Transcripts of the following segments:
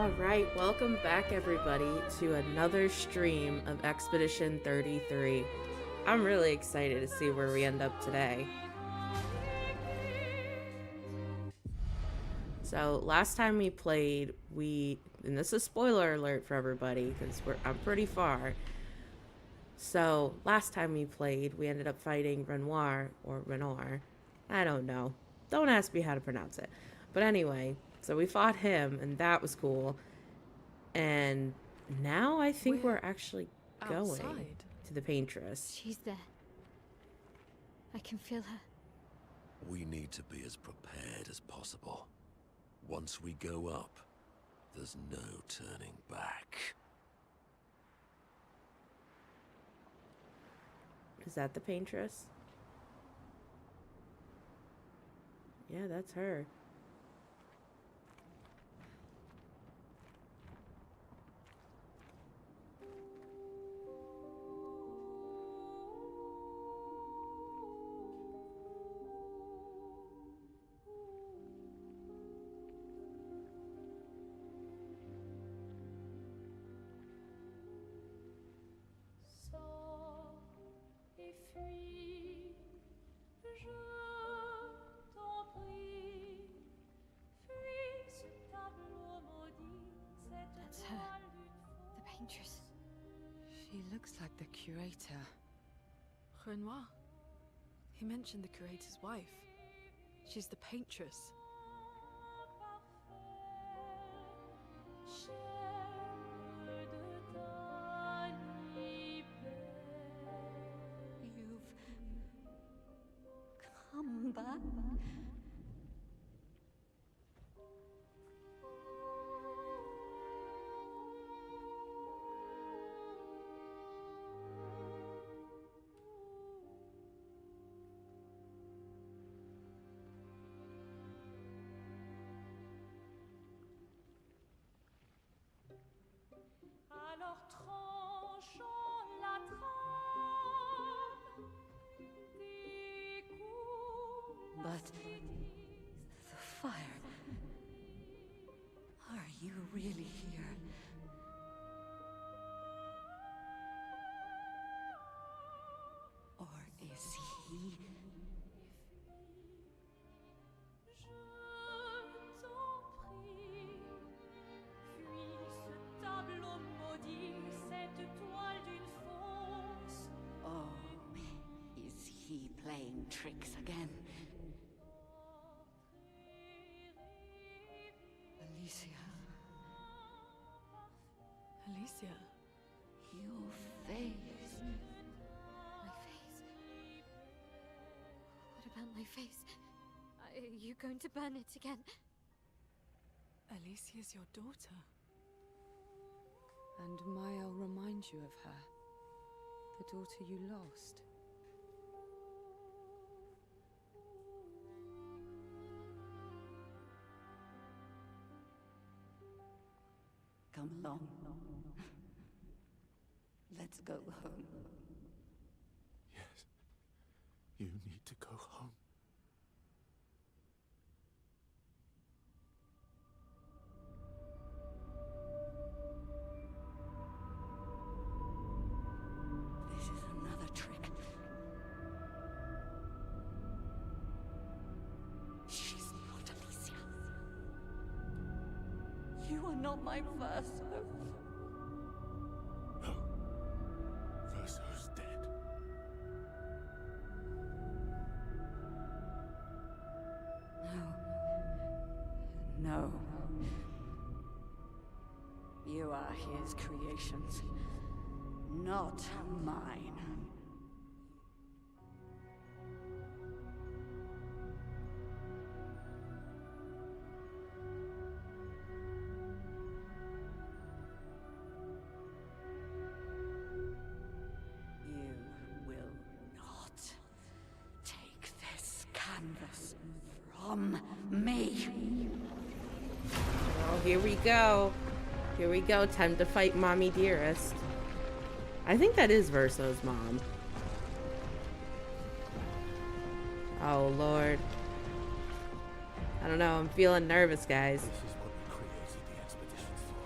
Alright, welcome back everybody to another stream of Expedition 33. I'm really excited to see where we end up today. So, last time we played, and this is spoiler alert for everybody, because I'm pretty far. So, last time we played, we ended up fighting Renoir, or Renoir. I don't know. Don't ask me how to pronounce it. But anyway, so we fought him, and that was cool. And now I think we're actually going to the Paintress. She's there. I can feel her. We need to be as prepared as possible. Once we go up, there's no turning back. Is that the Paintress? Yeah, that's her. That's her. The Paintress. She looks like the curator. Renoir. He mentioned the curator's wife. She's the Paintress. You've come back? Alors tranchons la trame des coups. But the fire. Are you really here? Or is he? Je t'en prie, fuis ce tableau maudit, cette toile d'une fausse. Oh, is he playing tricks again? Alicia, Alicia. your face. My face? What about my face? Are you going to burn it again? Alicia's your daughter. And May'll remind you of her. The daughter you lost. Come along. Let's go home. Yes, you need to go home. This is another trick. She's not Alicia. You are not my first hope. No. Verso's dead. No. No. You are his creations, not mine. You will not take this canvas from me. Oh, here we go. Here we go. Time to fight Mommy Dearest. I think that is Verso's mom. Oh, Lord. I don't know. I'm feeling nervous, guys. This is what we created the expeditions for.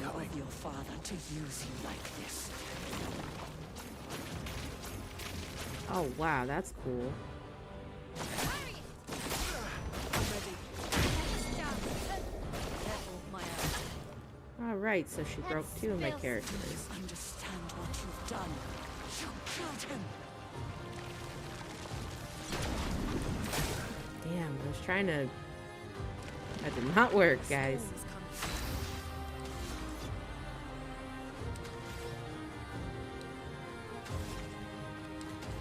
of your father to use you like this. Oh, wow, that's cool. I'm ready. Careful, my eye. Alright, so she broke two of my characters. Understand what you've done. You killed him. Damn, I was trying to... That did not work, guys. Storm is coming.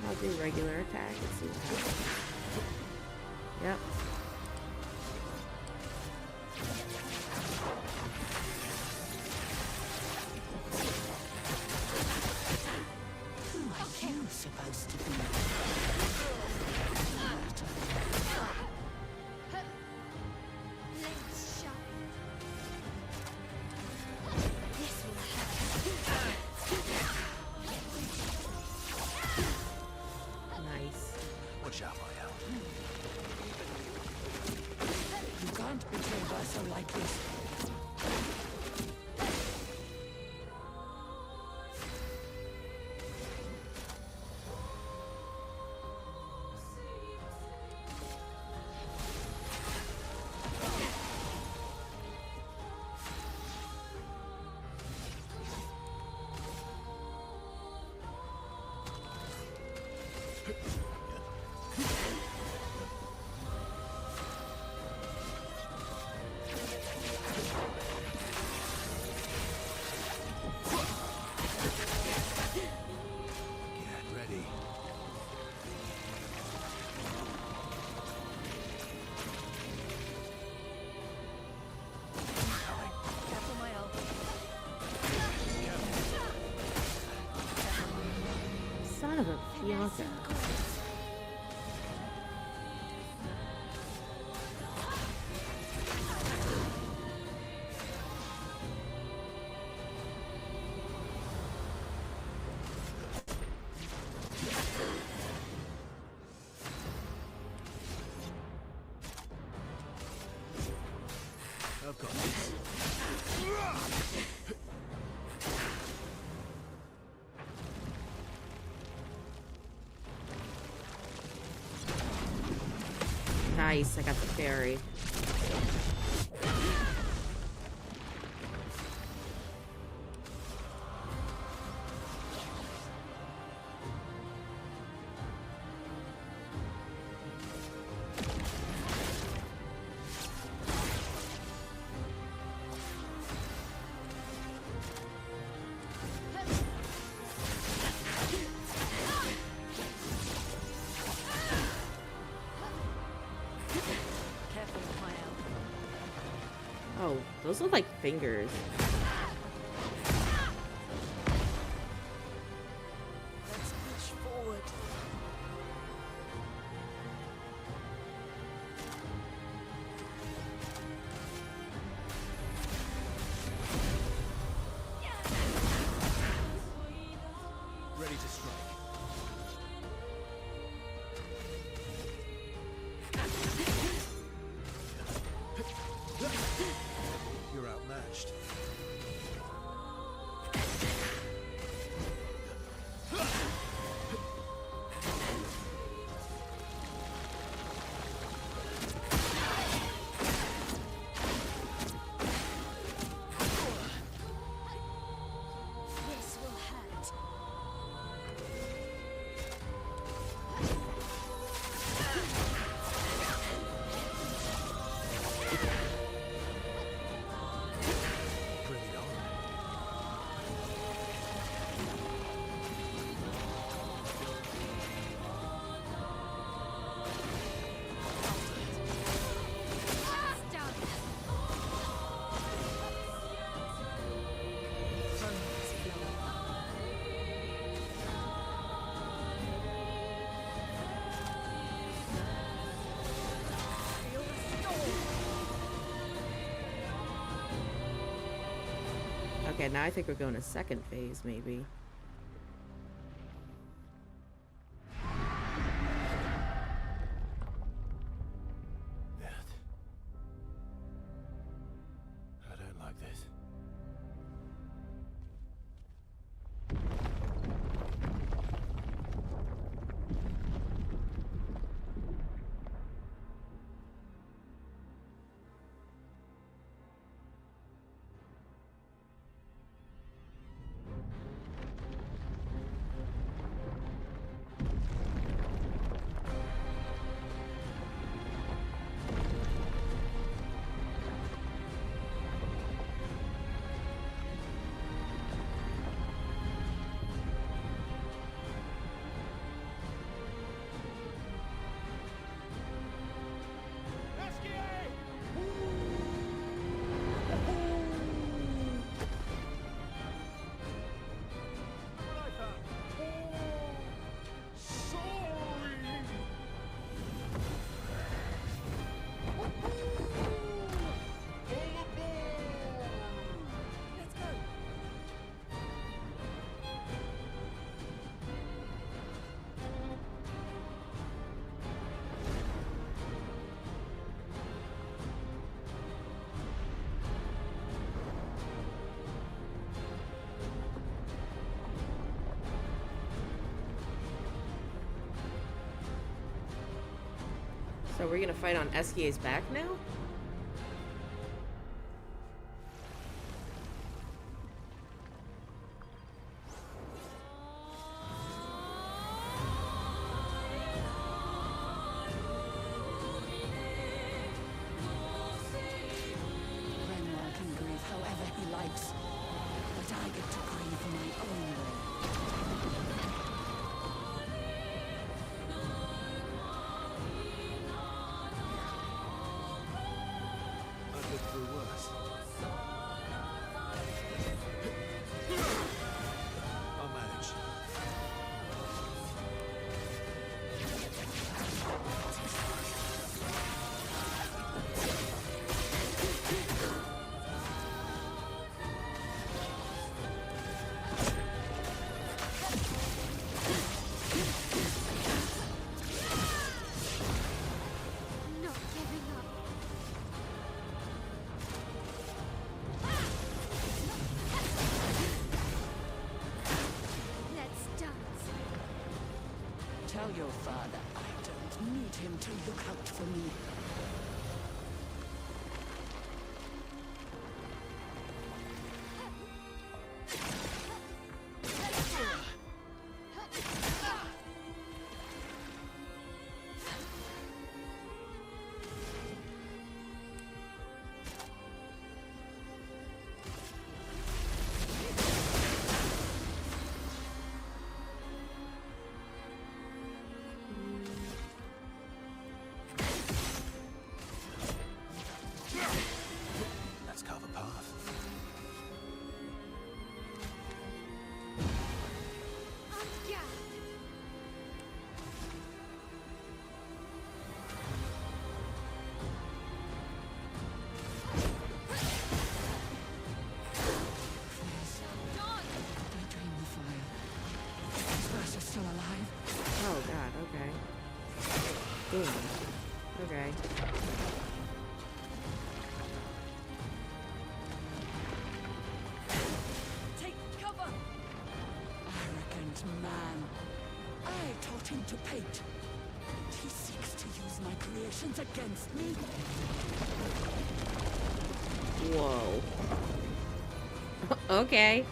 I'll do regular attack and see what happens. Yep. Who are you supposed to be? Let's shine. This will Nice. Watch out, my out. You can't betray Bertha like this. Get ready. Careful, my elf. Son of a Bianca. I've got this. Nice, I got the fairy. Careful, my elf. Oh, those look like fingers. Let's push forward. Ready to strike. You're outmatched. This will hurt. Bring it on. Down. Feel the storm. Okay, now I think we're going to second phase, maybe. I don't like this. So we're gonna fight on Eskier's back now? Renoir can grieve however he likes, but I get to grieve my own way. I've lived through worse. I'll manage. Not giving up. Let's dance. Tell your father I don't need him to look out for me. Let's carve a path. Yeah. I drain the fire. Is Bertha still alive? Oh god, okay. Damn. Okay. Take cover! Arrogant man. I taught him to paint. And he seeks to use my creations against me. Whoa. Okay.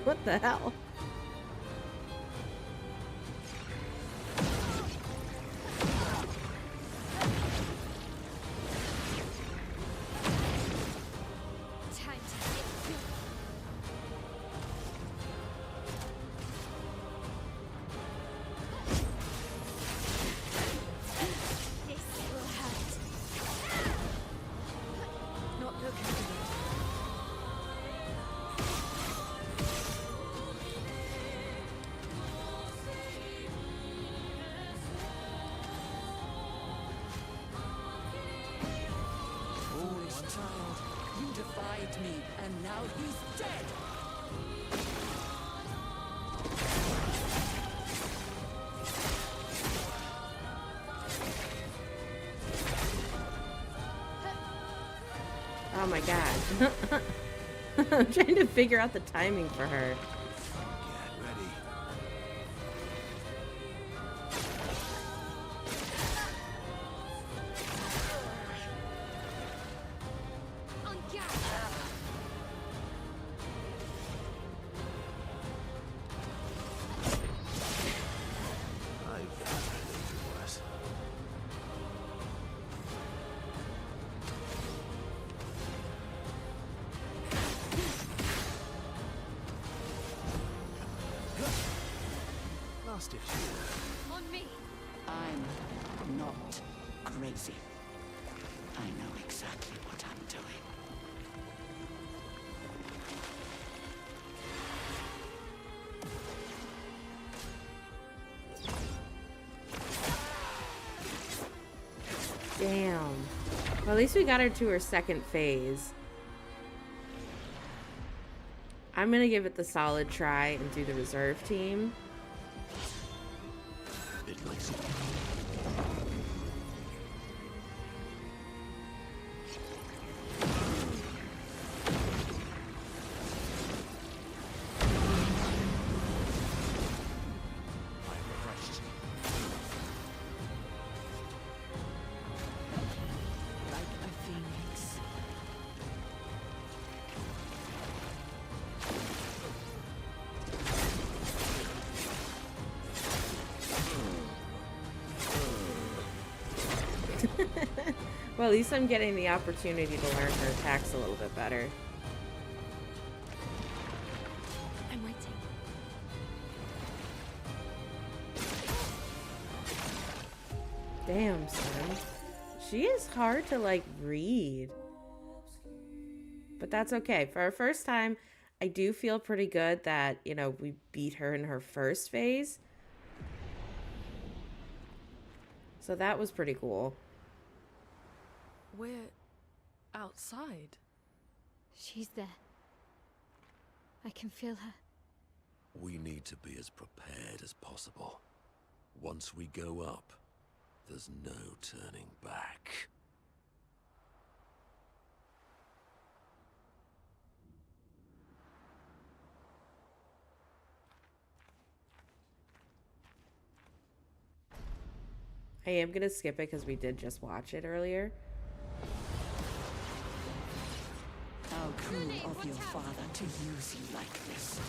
What the hell? Time to get good. This will hurt. Not looking good. Foolish child. You defied me, and now he's dead. Oh my god. I'm trying to figure out the timing for her. Get ready. On guard. I've lived through worse. Last ditch. On me. I'm not crazy. I know exactly what I'm doing. Damn. Well, at least we got her to her second phase. I'm gonna give it the solid try and do the reserve team. It likes it. I'm refreshed. Well, at least I'm getting the opportunity to learn her attacks a little bit better. I'm waiting. Damn, son. She is hard to, like, read. But that's okay. For our first time, I do feel pretty good that, you know, we beat her in her first phase. So that was pretty cool. We're outside. She's there. I can feel her. We need to be as prepared as possible. Once we go up, there's no turning back. I am going to skip it because we did just watch it earlier. How cruel of your father to use you like this.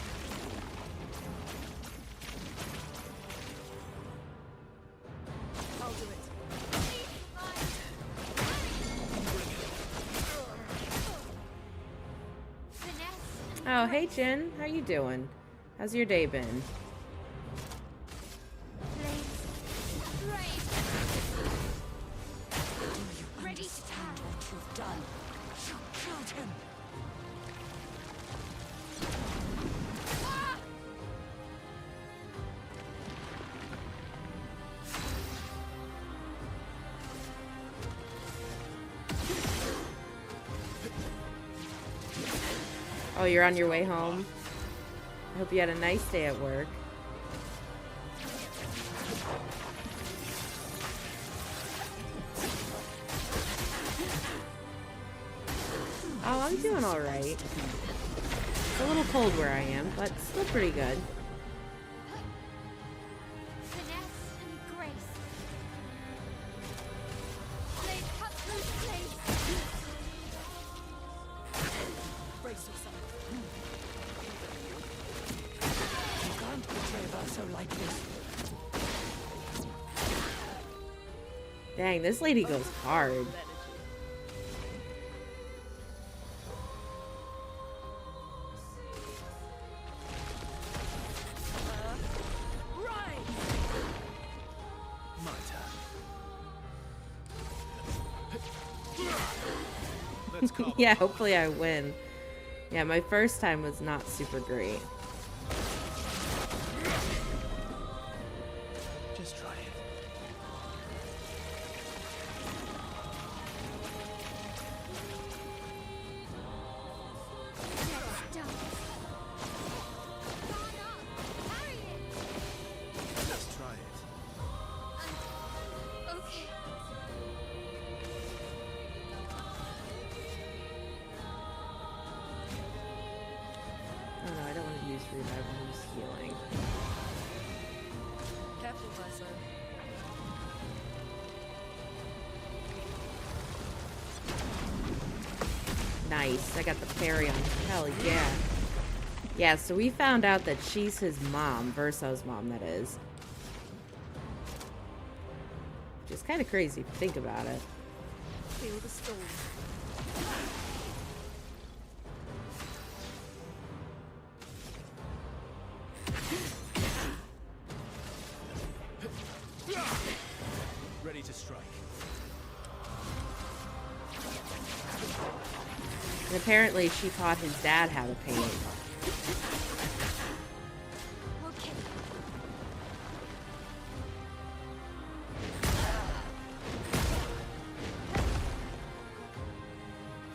I'll do it. Finesse. Oh, hey, Jin. How you doing? How's your day been? Ready to power. What you've done. You killed him. Oh, you're on your way home? I hope you had a nice day at work. Oh, I'm doing all right. It's a little cold where I am, but still pretty good. Finesse and grace. Blade cut through the blade. Brace yourself. You can't betray Verso like this. Dang, this lady goes hard. My turn. Let's carve Yeah, a path. hopefully I win. Yeah, my first time was not super great. Just try it. Next done. Carry it. Just try it. Okay. Oh no, I don't want to use revive, I want to use healing. Careful, Verso. Nice, I got the parry on. Hell yeah. Yeah, so we found out that she's his mom, Verso's mom, that is. Which is kind of crazy if you think about it. Feel the storm. Ready to strike. And apparently she taught his dad how to paint. Okay.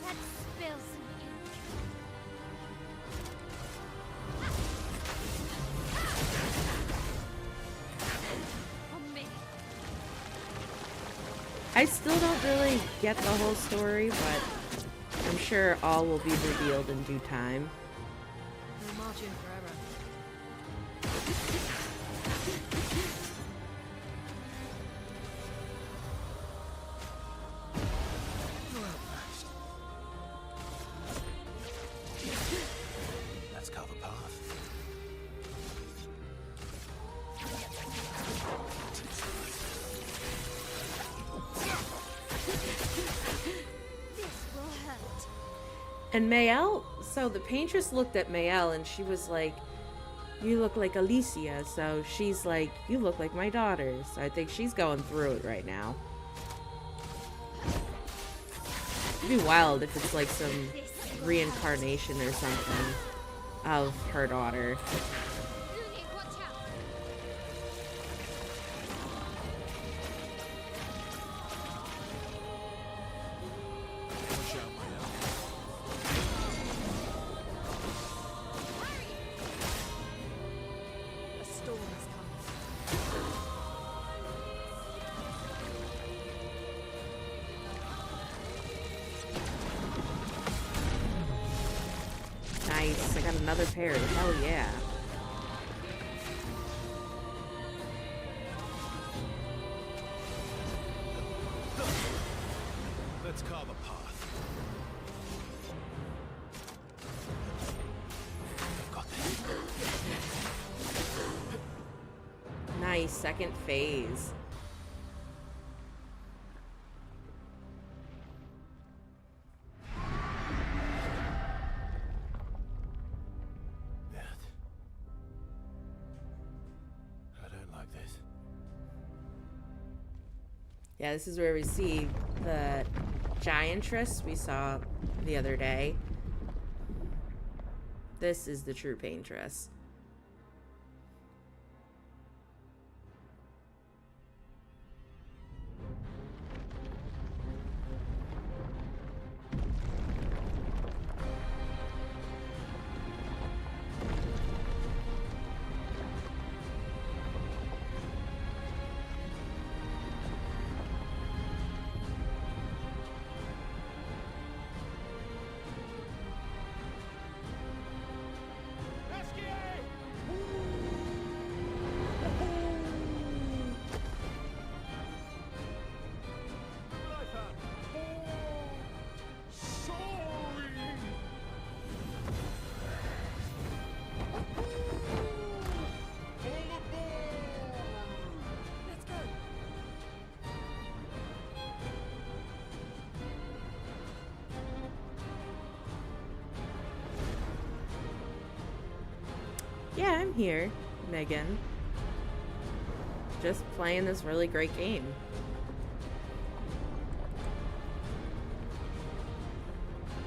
Let's spill some ink. On me. I still don't really get the whole story, but I'm sure all will be revealed in due time. No margin for error. You're outmatched. Let's carve a path. And Mayel, so the paintress looked at Mayel and she was like, you look like Alicia. So she's like, you look like my daughter. So I think she's going through it right now. It'd be wild if it's like some reincarnation or something of her daughter. Watch out, my elf. A storm has come. Nice, I got another pair. Hell yeah. Let's carve a path. I've got this. Nice, second phase. Beth. I don't like this. Yeah, this is where we see the giantress we saw the other day. This is the true paintress. Let's go. Yeah, I'm here, Megan. Just playing this really great game.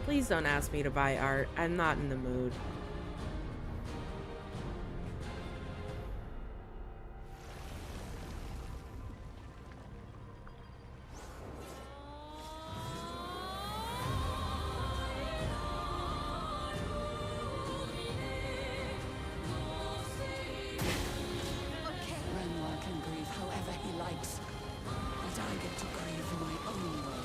Please don't ask me to buy art. I'm not in the mood. Renoir can grieve however he likes, but I get to grieve my own way.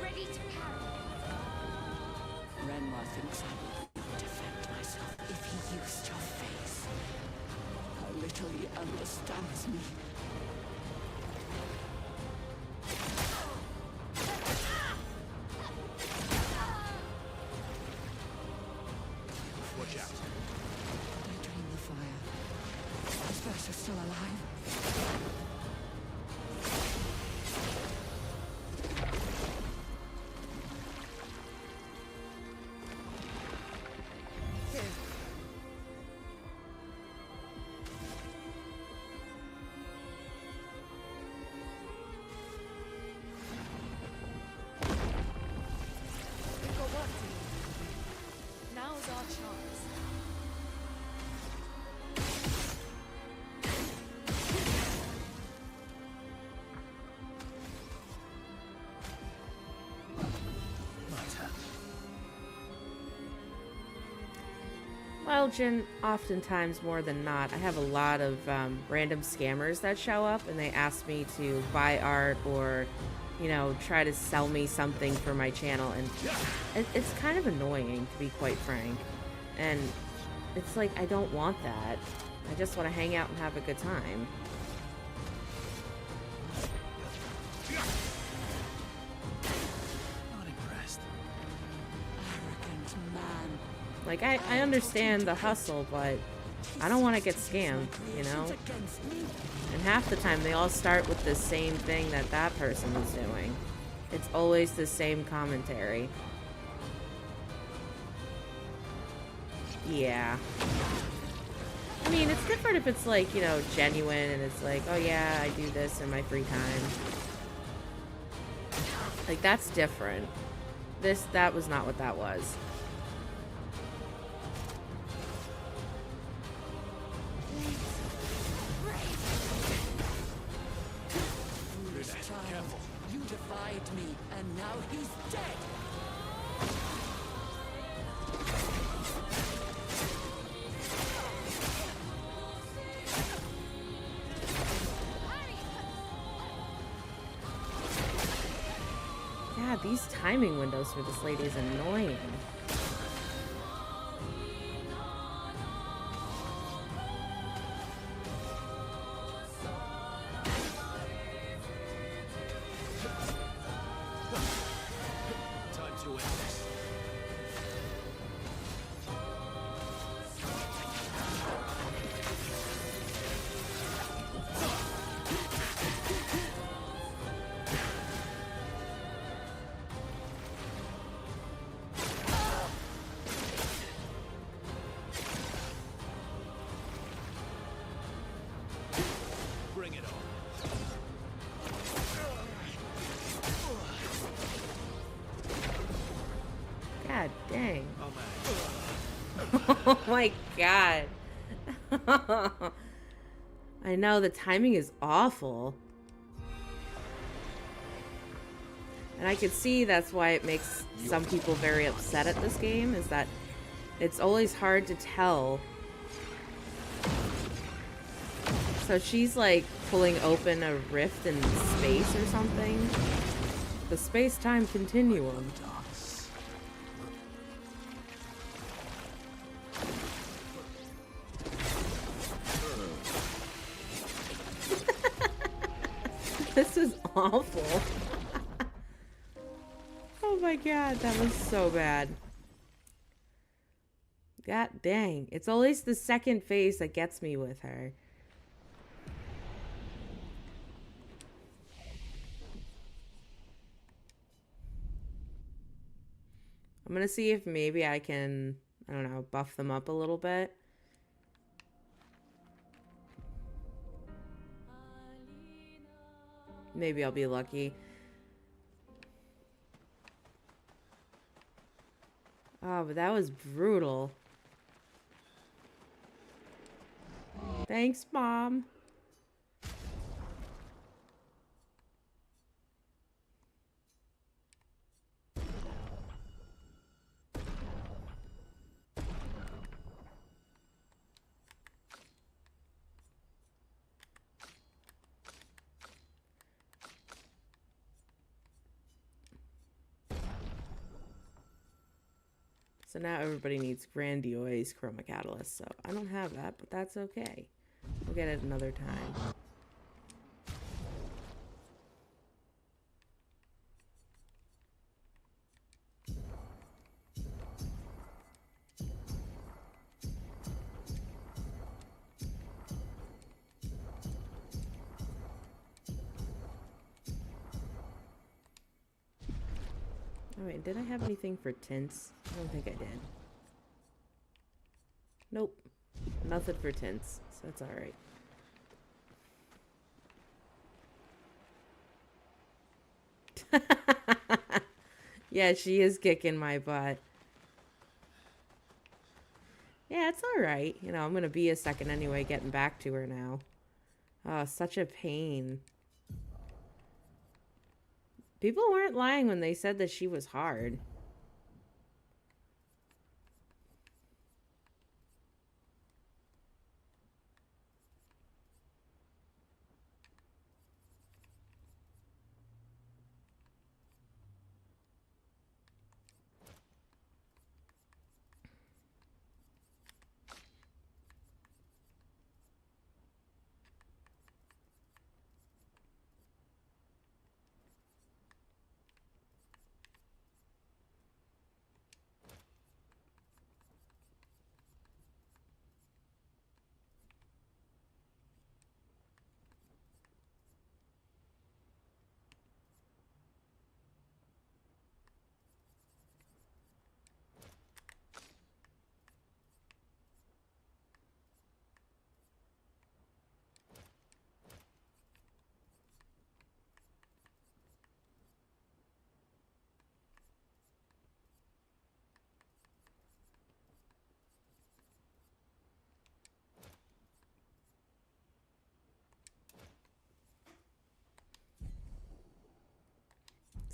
Ready to parry. Renoir thinks I would defend myself if he used your face. How little he understands me. Watch out. I dream the fire. Is Versa still alive? Here. We've got work to do. Now's our chance. My turn. Well, Jin, oftentimes more than not, I have a lot of random scammers that show up and they ask me to buy art or, you know, try to sell me something for my channel. And it's kind of annoying, to be quite frank. And it's like, I don't want that. I just want to hang out and have a good time. Like, I understand the hustle, but I don't want to get scammed, you know? And half the time, they all start with the same thing that that person is doing. It's always the same commentary. Yeah. I mean, it's different if it's, like, you know, genuine and it's like, oh yeah, I do this in my free time. Like, that's different. That was not what that was. Child, you defied me, and now he's dead. Yeah, these timing windows for this lady is annoying. Time to end this. Bring it on. God dang. Oh man. Oh my god. I know, the timing is awful. And I could see that's why it makes some people very upset at this game, is that it's always hard to tell. So she's like pulling open a rift in space or something. The space-time continuum. This is awful. Oh my god, that was so bad. God dang. It's always the second phase that gets me with her. I'm gonna see if maybe I can, I don't know, buff them up a little bit. Maybe I'll be lucky. Oh, but that was brutal. Thanks, Mom. So now everybody needs Grandiose Chroma Catalyst, so I don't have that, but that's okay. We'll get it another time. Oh wait, did I have anything for tints? I don't think I did. Nope. Nothing for tints, so that's alright. Yeah, she is kicking my butt. Yeah, it's alright. You know, I'm gonna be a second anyway, getting back to her now. Oh, such a pain. People weren't lying when they said that she was hard.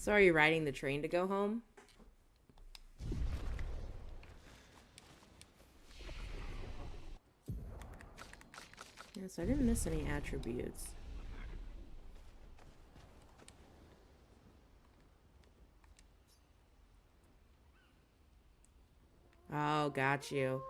So are you riding the train to go home? Yeah, so I didn't miss any attributes. Oh, got you.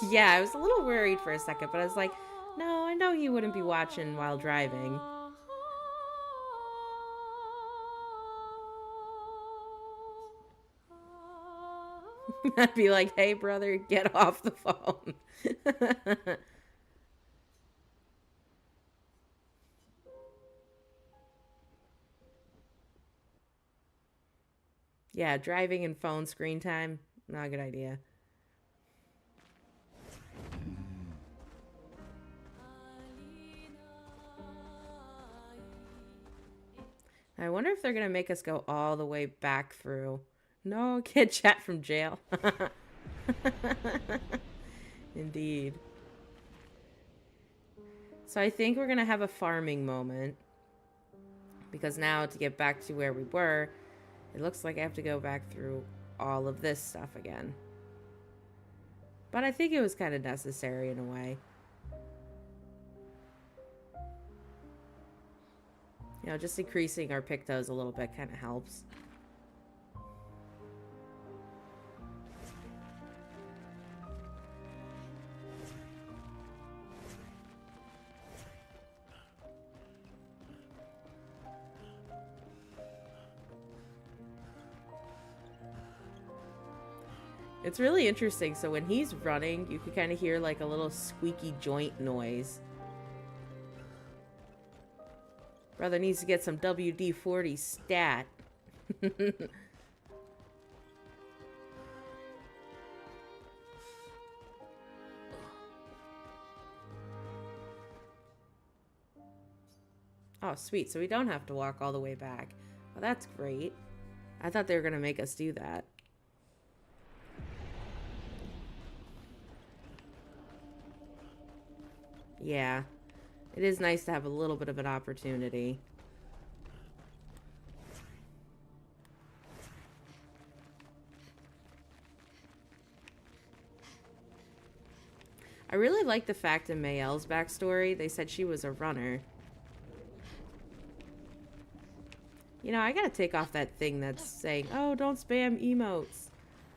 Yeah, I was a little worried for a second, but I was like, no, I know he wouldn't be watching while driving. I'd be like, hey, brother, get off the phone. Yeah, driving and phone screen time, not a good idea. I wonder if they're going to make us go all the way back through. No, kid chat from jail. Indeed. So I think we're going to have a farming moment. Because now to get back to where we were, it looks like I have to go back through all of this stuff again. But I think it was kind of necessary in a way. You know, just increasing our pictos a little bit kind of helps. It's really interesting. So when he's running, you can kind of hear like a little squeaky joint noise. Brother needs to get some WD-40 stat. Oh, sweet. So we don't have to walk all the way back. Well, that's great. I thought they were going to make us do that. Yeah. It is nice to have a little bit of an opportunity. I really like the fact in Mayel's backstory, they said she was a runner. You know, I gotta take off that thing that's saying, oh, don't spam emotes.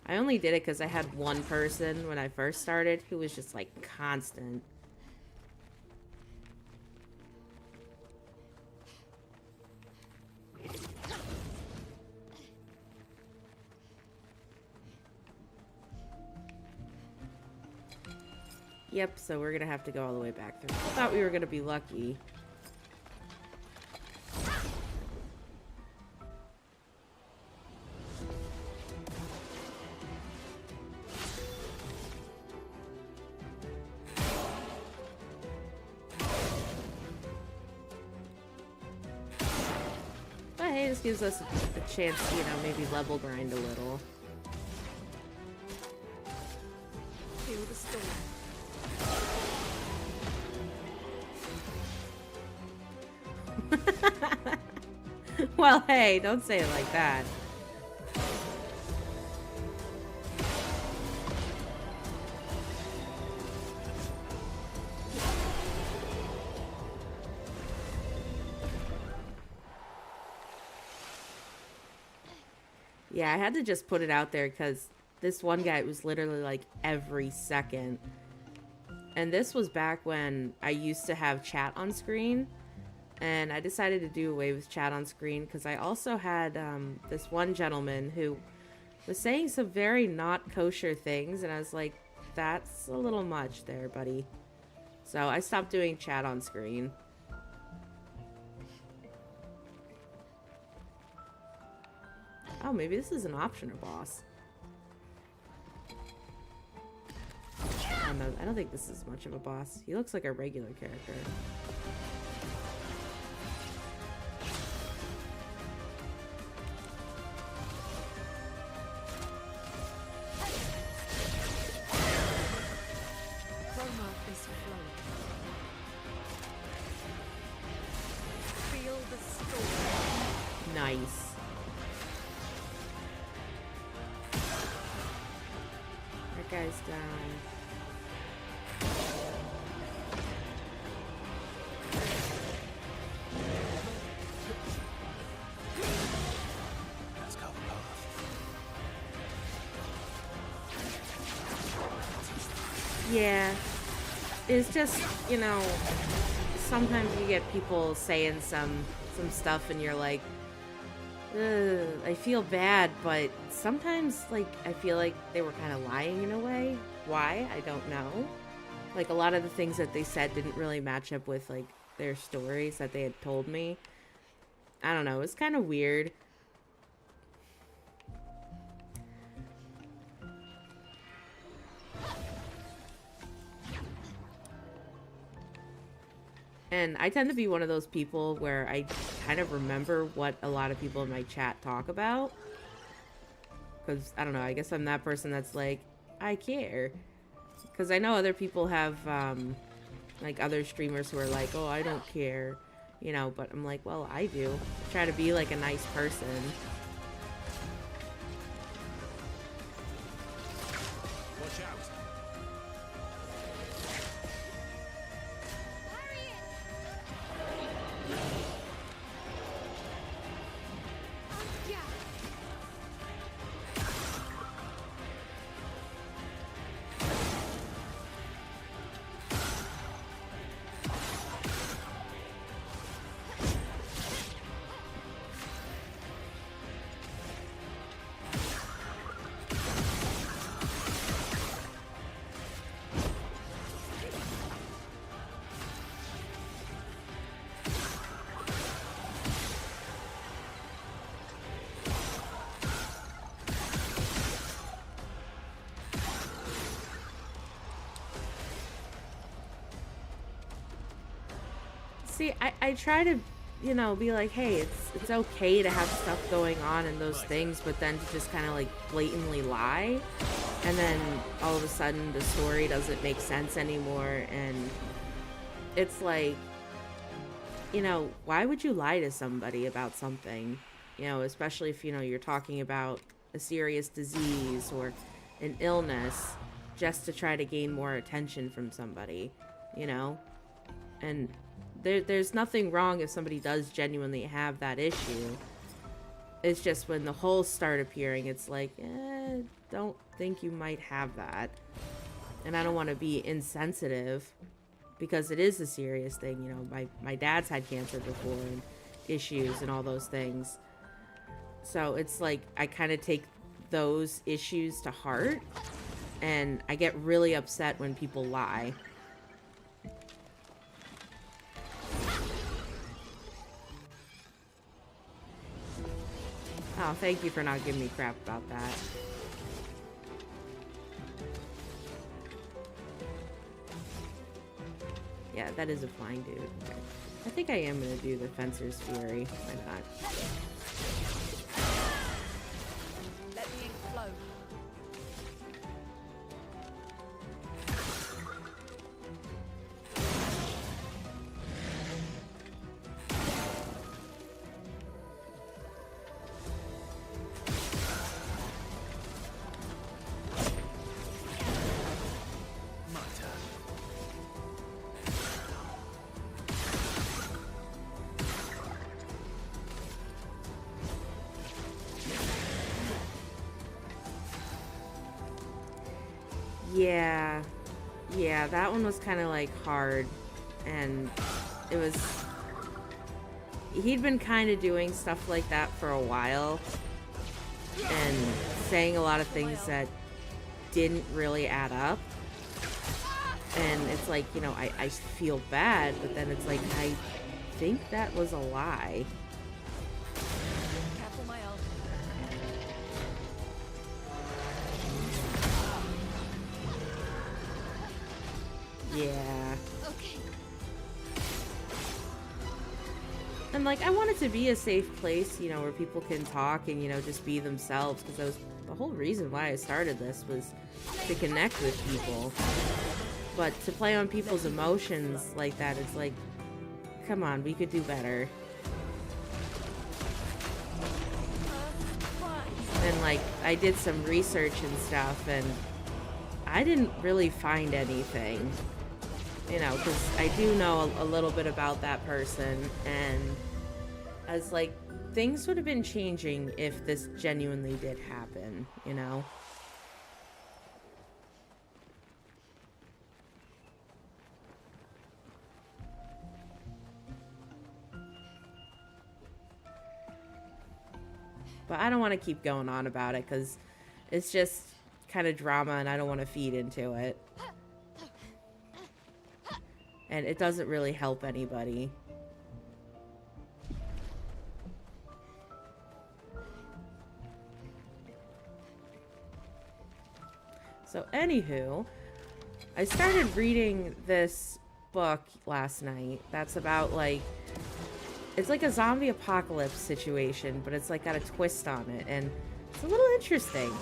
I only did it because I had one person when I first started who was just like constant. Yep, so we're gonna have to go all the way back through. I thought we were gonna be lucky. But hey, this gives us a chance to, you know, maybe level grind a little. Feel the storm. Well, hey, don't say it like that. Yeah, I had to just put it out there because this one guy, it was literally like every second. And this was back when I used to have chat on screen. And I decided to do away with chat on screen because I also had this one gentleman who was saying some very not kosher things. And I was like, that's a little much there, buddy. So I stopped doing chat on screen. Oh, maybe this is an optional boss. Oh, no, I don't think this is much of a boss. He looks like a regular character. That guy's down. Let's cut the path. Yeah. It's just, you know, sometimes you get people saying some stuff and you're like, ugh, I feel bad, but sometimes, like, I feel like they were kind of lying in a way. Why? I don't know. Like, a lot of the things that they said didn't really match up with, like, their stories that they had told me. I don't know. It's kind of weird. And I tend to be one of those people where I kind of remember what a lot of people in my chat talk about. Because, I don't know, I guess I'm that person that's like, I care. Because I know other people have, like, other streamers who are like, oh, I don't care. You know, but I'm like, well, I do. I try to be, like, a nice person. Watch out. See, I try to, you know, be like, hey, it's okay to have stuff going on and those things, but then to just kind of, like, blatantly lie, and then all of a sudden the story doesn't make sense anymore, and it's like, you know, why would you lie to somebody about something? You know, especially if, you know, you're talking about a serious disease or an illness just to try to gain more attention from somebody, you know? And there's nothing wrong if somebody does genuinely have that issue. It's just when the holes start appearing, it's like, don't think you might have that. And I don't want to be insensitive, because it is a serious thing. You know, my dad's had cancer before and issues and all those things. So it's like I kind of take those issues to heart, and I get really upset when people lie. Oh, thank you for not giving me crap about that. Yeah, that is a flying dude. Okay. I think I am gonna do the Fencer's Fury. Why not? Let the ink flow. My turn. Yeah, that one was kind of like hard, and it was, he'd been kind of doing stuff like that for a while, and saying a lot of things that didn't really add up, and it's like, you know, I feel bad, but then it's like, I think that was a lie. Careful, my elf. Yeah. Okay. And, like, I want it to be a safe place, you know, where people can talk and, you know, just be themselves, because that was the whole reason why I started this, was to connect with people. But to play on people's emotions like that, it's like, come on, we could do better. And, like, I did some research and stuff, and I didn't really find anything, you know, because I do know a little bit about that person, and I was like, things would have been changing if this genuinely did happen, you know? But I don't want to keep going on about it because it's just kind of drama and I don't want to feed into it. And it doesn't really help anybody. So anywho, I started reading this book last night that's about like, it's like a zombie apocalypse situation, but it's like got a twist on it, and it's a little interesting.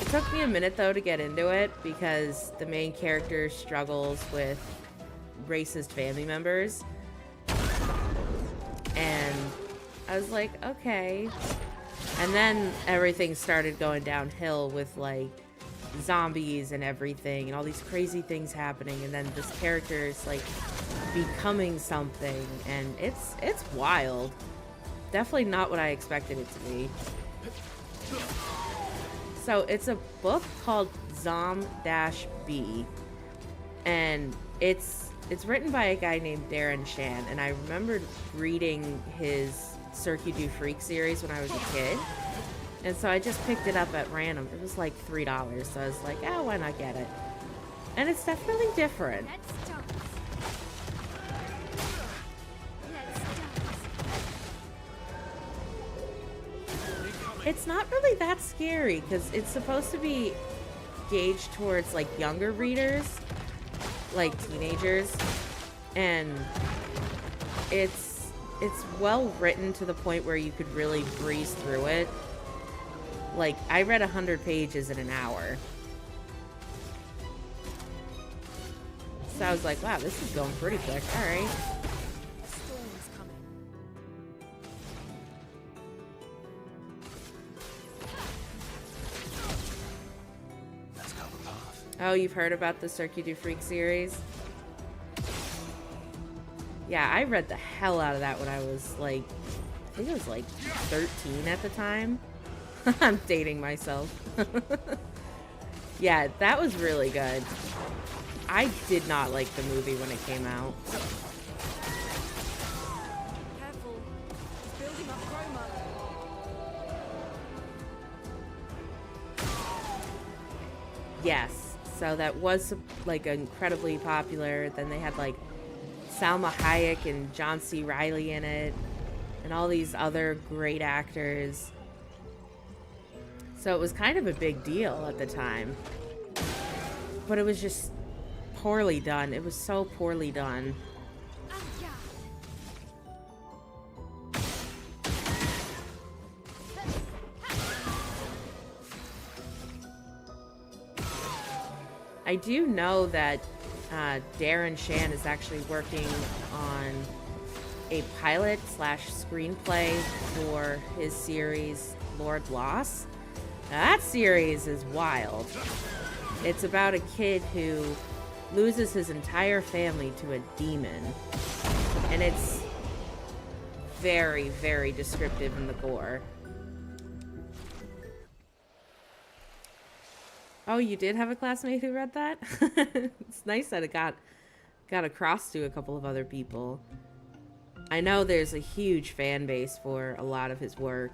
It took me a minute though to get into it because the main character struggles with racist family members. And I was like, okay. And then everything started going downhill with like zombies and everything and all these crazy things happening, and then this character is like becoming something, and it's wild. Definitely not what I expected it to be. So it's a book called Zom-B, and it's written by a guy named Darren Shan, and I remembered reading his Circuit du Freak series when I was a kid. And so I just picked it up at random. It was like $3, so I was like, oh, why not get it? And it's definitely different. Let's dance. It's not really that scary because it's supposed to be gauged towards like younger readers, like teenagers, and it's well written to the point where you could really breeze through it. Like, I read 100 pages in an hour. So I was like, wow, this is going pretty quick. All right. Storm's coming. Let's cover path. Oh, you've heard about the Circuit du Freak series? Yeah, I read the hell out of that when I was like, I think I was like 13 at the time. I'm dating myself. Yeah, that was really good. I did not like the movie when it came out. Careful. He's building up chroma. Yes, so that was like incredibly popular. Then they had like Salma Hayek and John C. Reilly in it, and all these other great actors. So it was kind of a big deal at the time. But it was just poorly done. It was so poorly done. I do know that Darren Shan is actually working on a pilot / screenplay for his series Lord Loss. Now, that series is wild. It's about a kid who loses his entire family to a demon. And it's very, very descriptive in the gore. Oh, you did have a classmate who read that? It's nice that it got across to a couple of other people. I know there's a huge fan base for a lot of his work.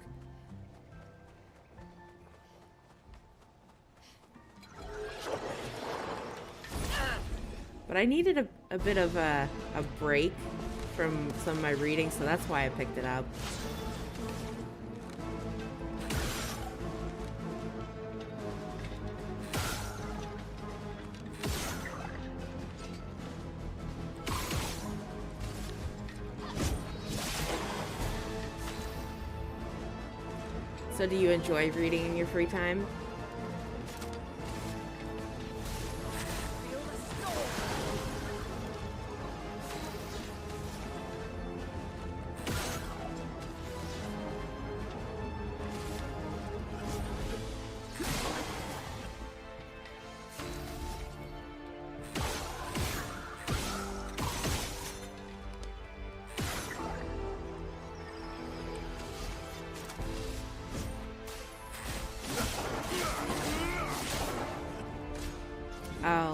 But I needed a bit of a break from some of my reading, so that's why I picked it up. So do you enjoy reading in your free time?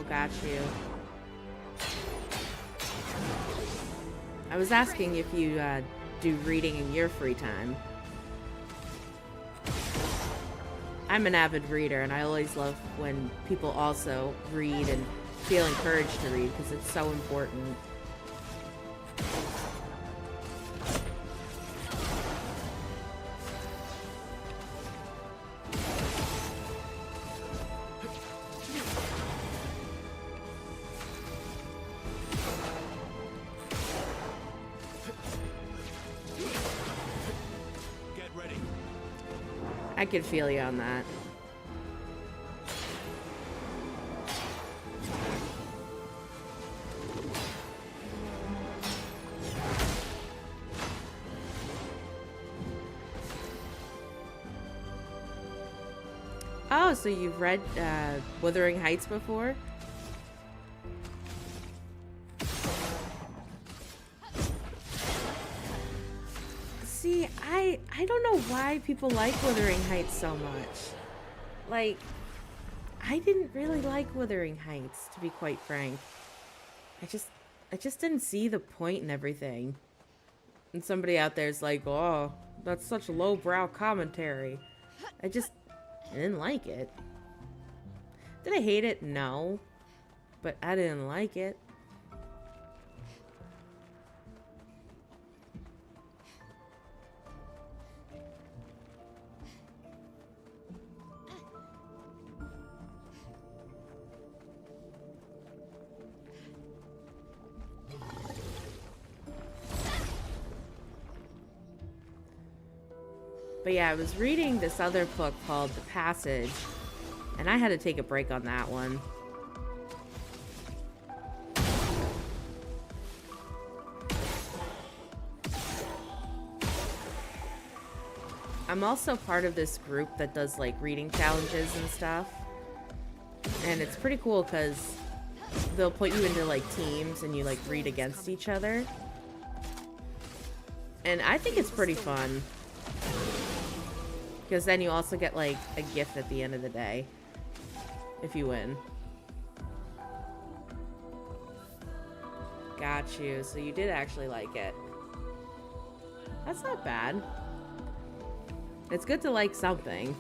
got you. I was asking if you do reading in your free time. I'm an avid reader, and I always love when people also read and feel encouraged to read, because it's so important. Get ready. I could feel you on that. Oh, so you've read Wuthering Heights before? See, I don't know why people like Wuthering Heights so much. Like, I didn't really like Wuthering Heights, to be quite frank. I just didn't see the point in everything. And somebody out there's like, oh, that's such lowbrow commentary. I didn't like it. Did I hate it? No. But I didn't like it. But yeah, I was reading this other book called The Passage, and I had to take a break on that one. I'm also part of this group that does like reading challenges and stuff. And it's pretty cool because they'll put you into like teams and you like read against each other. And I think it's pretty fun. Because then you also get like a gift at the end of the day if you win. Got you. So you did actually like it. That's not bad. It's good to like something.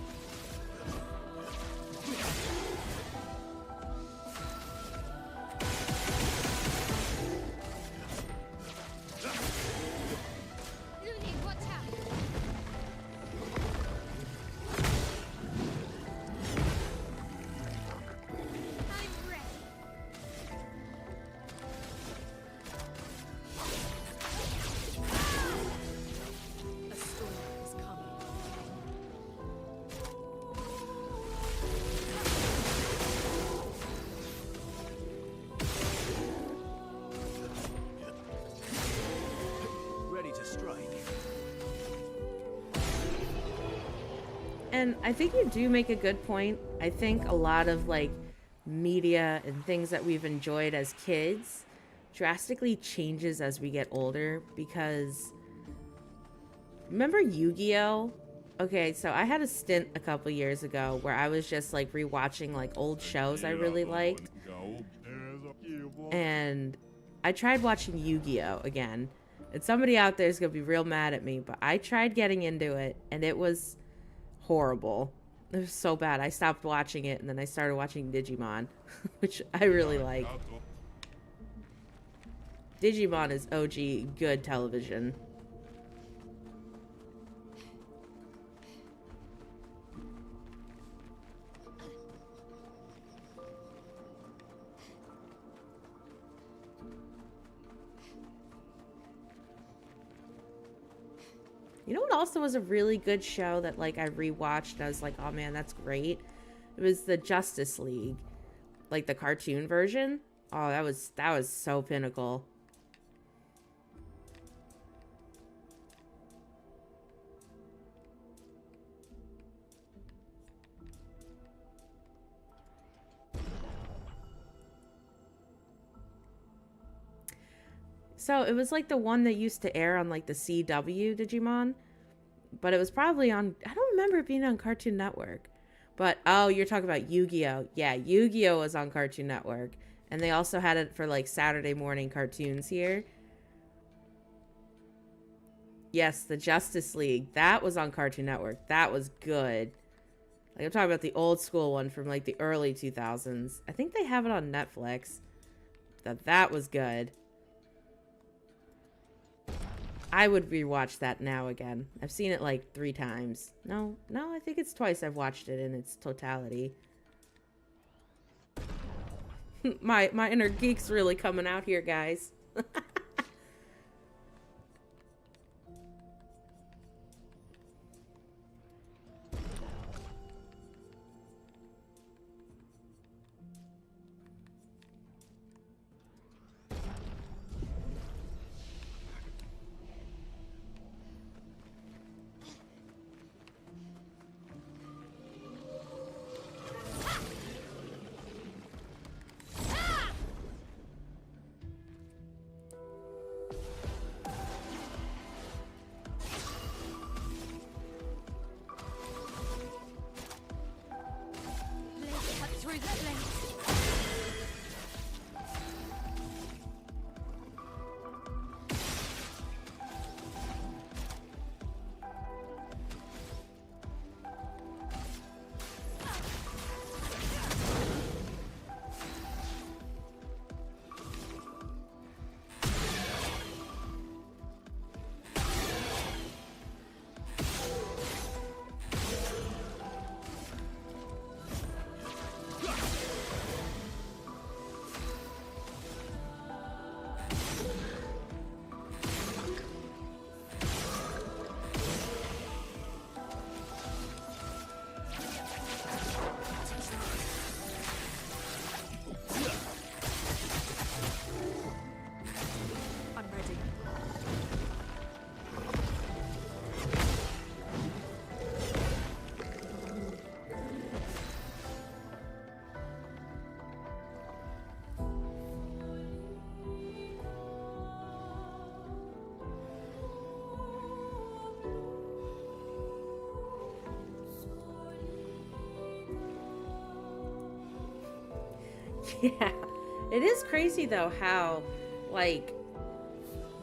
And I think you do make a good point. I think a lot of like media and things that we've enjoyed as kids drastically changes as we get older, because remember Yu-Gi-Oh? Okay, so I had a stint a couple years ago where I was just like rewatching like old shows I really liked. And I tried watching Yu-Gi-Oh again. And somebody out there is going to be real mad at me, but I tried getting into it and it was horrible. It was so bad. I stopped watching it and then I started watching Digimon, which I really like. Digimon is OG good television. You know what also was a really good show that like I rewatched and I was like, oh man, that's great? It was the Justice League. Like the cartoon version. Oh, that was so pinnacle. So it was like the one that used to air on like the CW Digimon, but it was probably on, I don't remember it being on Cartoon Network. But, oh, you're talking about Yu-Gi-Oh! Yeah, Yu-Gi-Oh! Was on Cartoon Network. And they also had it for, like, Saturday morning cartoons here. Yes, the Justice League. That was on Cartoon Network. That was good. Like, I'm talking about the old school one from, like, the early 2000s. I think they have it on Netflix. That was good. I would rewatch that now again. I've seen it, like, 3 times. No, I think it's twice I've watched it in its totality. my inner geek's really coming out here, guys. Yeah. It is crazy, though, how, like,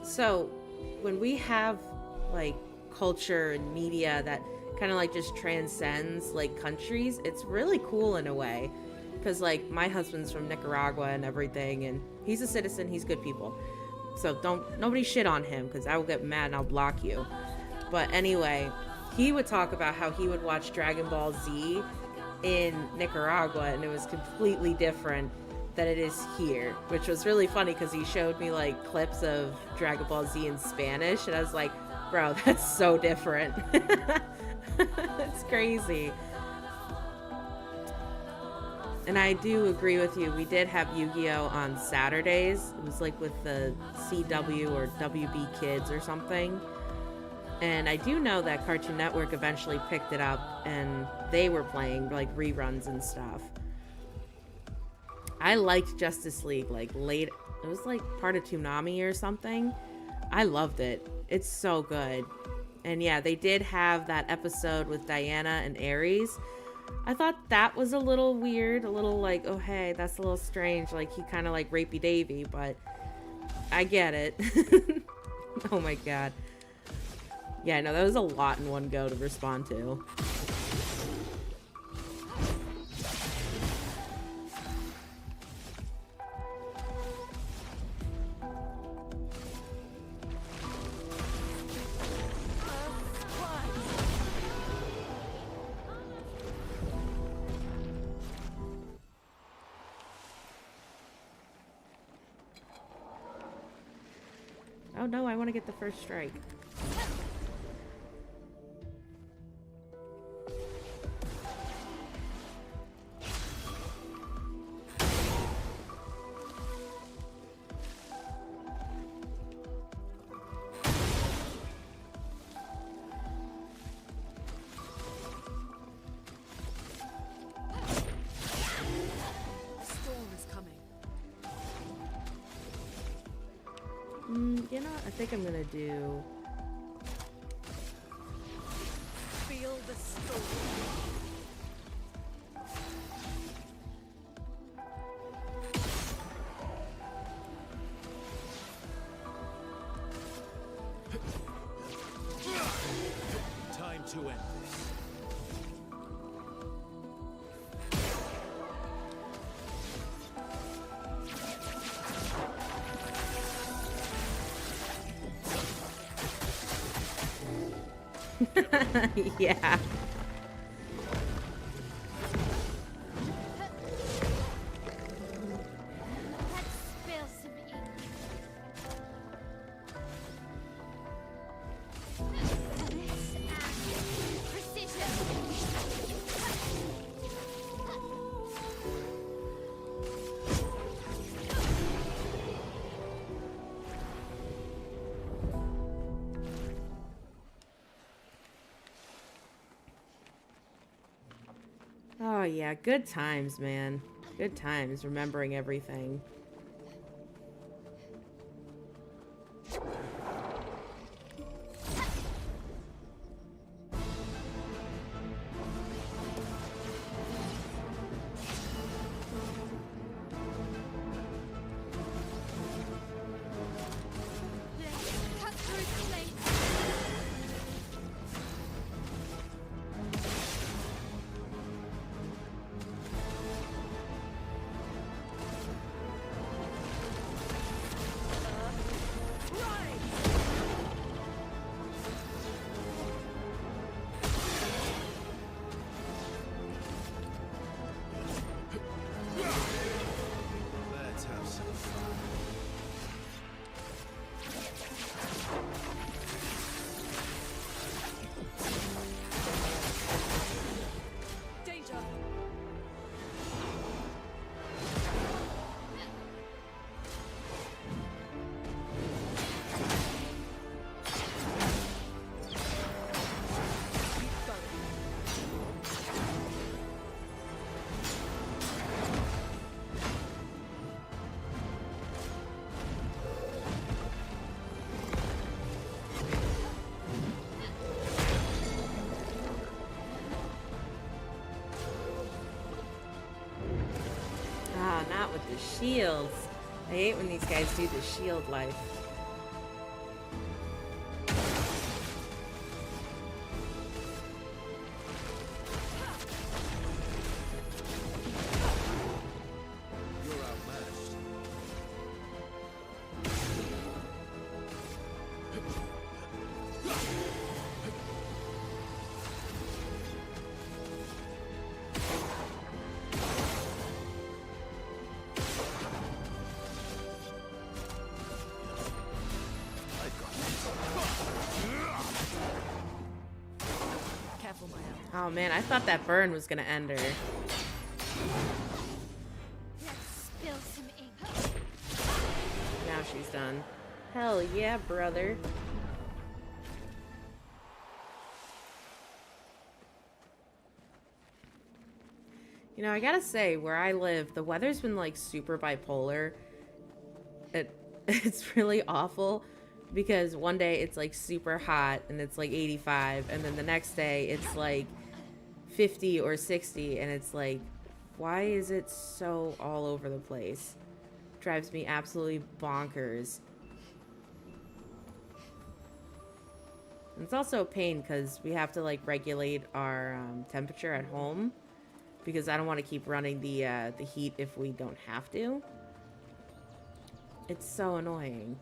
so when we have, like, culture and media that kind of, like, just transcends, like, countries, it's really cool in a way. Because, like, my husband's from Nicaragua and everything, and he's a citizen, he's good people. So nobody shit on him, because I will get mad and I'll block you. But anyway, he would talk about how he would watch Dragon Ball Z in Nicaragua, and it was completely different than it is here, which was really funny because he showed me like clips of Dragon Ball Z in Spanish, and I was like, bro, that's so different. It's crazy. And I do agree with you. We did have Yu-Gi-Oh! On Saturdays. It was like with the CW or WB Kids or something. And I do know that Cartoon Network eventually picked it up and they were playing like reruns and stuff. I liked Justice League like late. It was like part of Toonami or something. I loved it. It's so good. And yeah, they did have that episode with Diana and Ares. I thought that was a little weird, a little like, oh hey, that's a little strange, like he kind of like rapey Davy, but I get it. Oh my god. Yeah, no, that was a lot in one go to respond to. Oh no, I want to get the first strike. You know, I think I'm gonna do. Feel the storm. Yeah. Let's spill some ink. This and precision. Oh yeah, good times, man. Good times remembering everything. Let's cut through the plates. Let's have some fun. Danger! Ah, not with the shields. I hate when these guys do the shield life. You're outmatched. I got Careful, my Oh man, I thought that burn was gonna end her. Let's spill some ink. Now she's done. Hell yeah, brother. You know, I gotta say, where I live, the weather's been like super bipolar. It's really awful because one day it's like super hot and it's like 85, and then the next day it's like 50 or 60, and it's like, why is it so all over the place? Drives me absolutely bonkers. And it's also a pain because we have to like regulate our temperature at home because I don't want to keep running the heat if we don't have to. It's so annoying.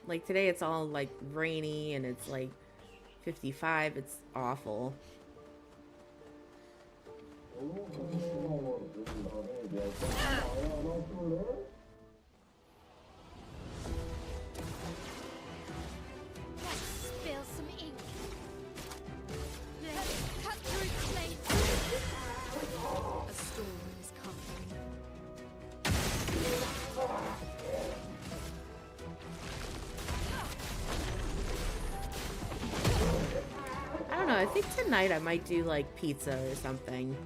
Like today it's all like rainy and it's like 55. It's awful. Let's spill some ink. Let's cut through the plates. A storm is coming. I don't know. I think tonight I might do like pizza or something.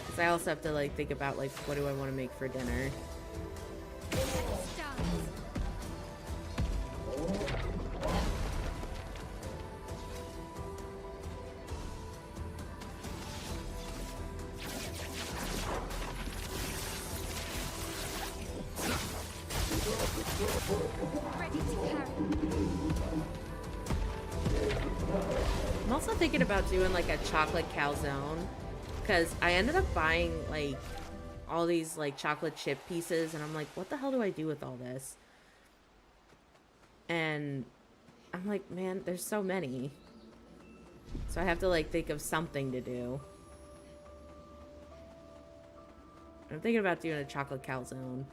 Because I also have to like think about like what do I want to make for dinner. also thinking about doing like a chocolate calzone, because I ended up buying like all these like chocolate chip pieces, and I'm like, what the hell do I do with all this? And I'm like, man, there's so many. So I have to like think of something to do. I'm thinking about doing a chocolate calzone.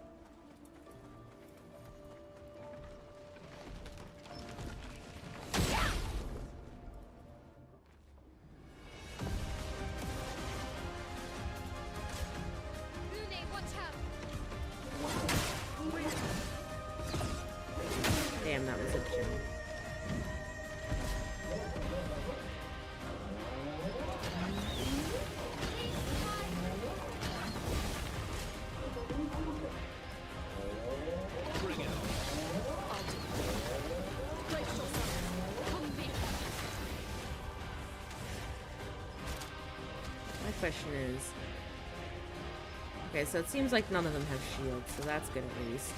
Damn, that was a gem. Bring it on. My question is... Okay, so it seems like none of them have shields, so that's good at least.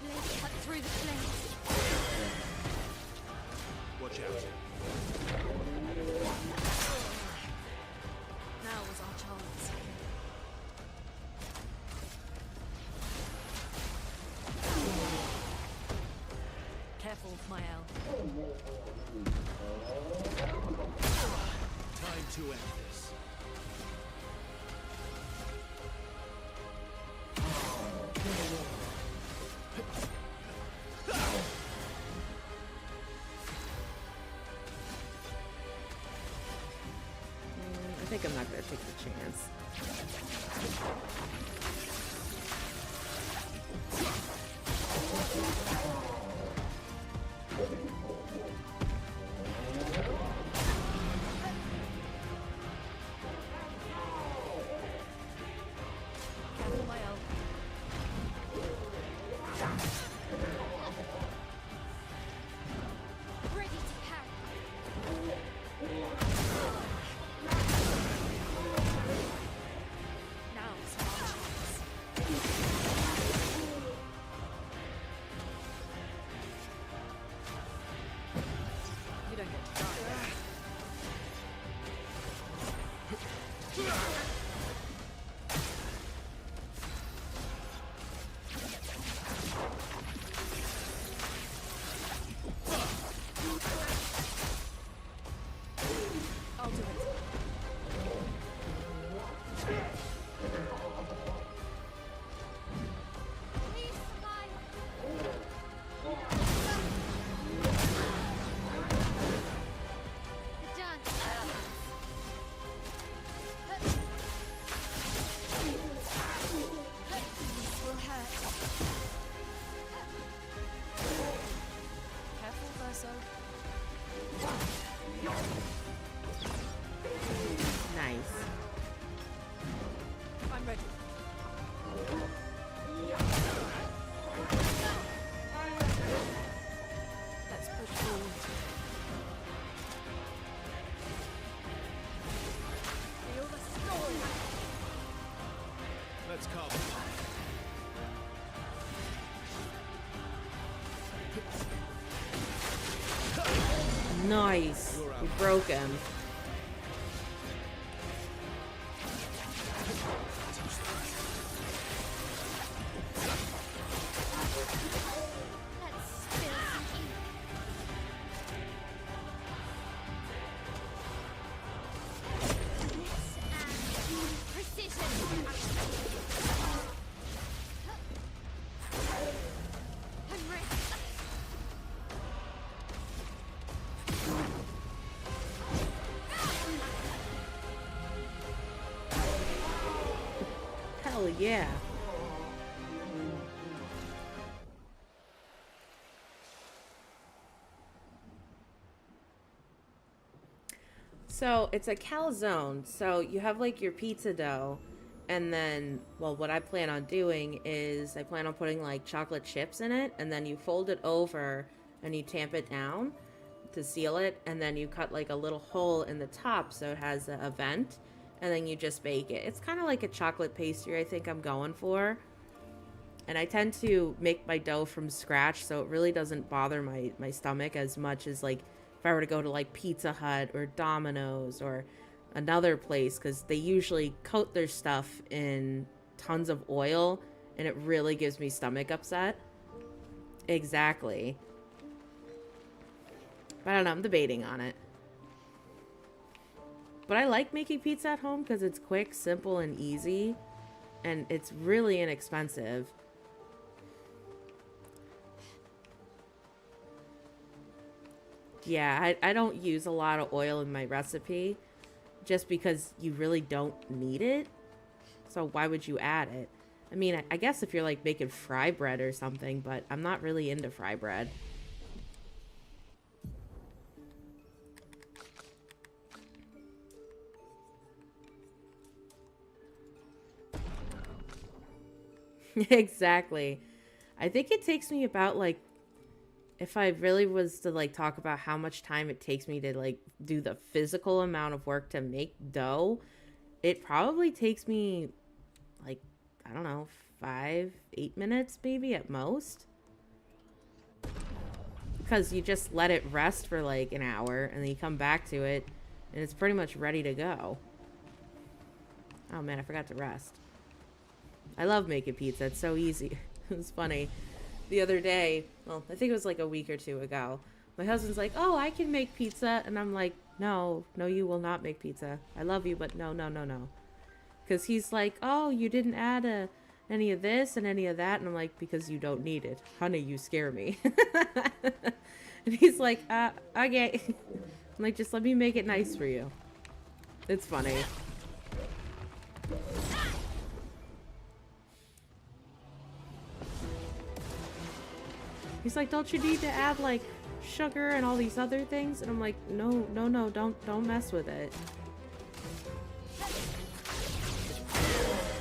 Let's cut through the flames. Watch out. Now was our chance. Careful, Mael. Time to end this. I think I'm not gonna take the chance. Careful, Mael. Ready to parry. Now is our chance. You don't get to die. I'll do it. Please smile. Done. This will hurt. Careful, Verso. Nice. I'm ready. Let's push forward. Feel the storm. Let's cover. Nice. We broke him. Let's spill some ink. This and precision. I'm ready. Hell yeah. So it's a calzone. So you have like your pizza dough, and then, well, what I plan on doing is I plan on putting like chocolate chips in it, and then you fold it over and you tamp it down to seal it, and then you cut like a little hole in the top so it has a vent, and then you just bake it. It's kind of like a chocolate pastry I think I'm going for. And I tend to make my dough from scratch, so it really doesn't bother my stomach as much as like if I were to go to like Pizza Hut or Domino's or another place, because they usually coat their stuff in tons of oil and it really gives me stomach upset. Exactly. But I don't know, I'm debating on it. But I like making pizza at home because it's quick, simple, and easy. And it's really inexpensive. Yeah, I don't use a lot of oil in my recipe just because you really don't need it. So why would you add it? I mean, I guess if you're like making fry bread or something, but I'm not really into fry bread. Exactly. I think it takes me about like, if I really was to like talk about how much time it takes me to like do the physical amount of work to make dough, it probably takes me like, I don't know, 5-8 minutes maybe at most. Because you just let it rest for like an hour and then you come back to it and it's pretty much ready to go. Oh man, I forgot to rest. I love making pizza. It's so easy. It was funny. The other day, well, I think it was like a week or two ago, my husband's like, oh, I can make pizza. And I'm like, no, you will not make pizza. I love you, but no. Because he's like, oh, you didn't add any of this and any of that. And I'm like, because you don't need it. Honey, you scare me. And he's like, okay. I'm like, just let me make it nice for you. It's funny. He's like, don't you need to add like sugar and all these other things? And I'm like, no, don't mess with it.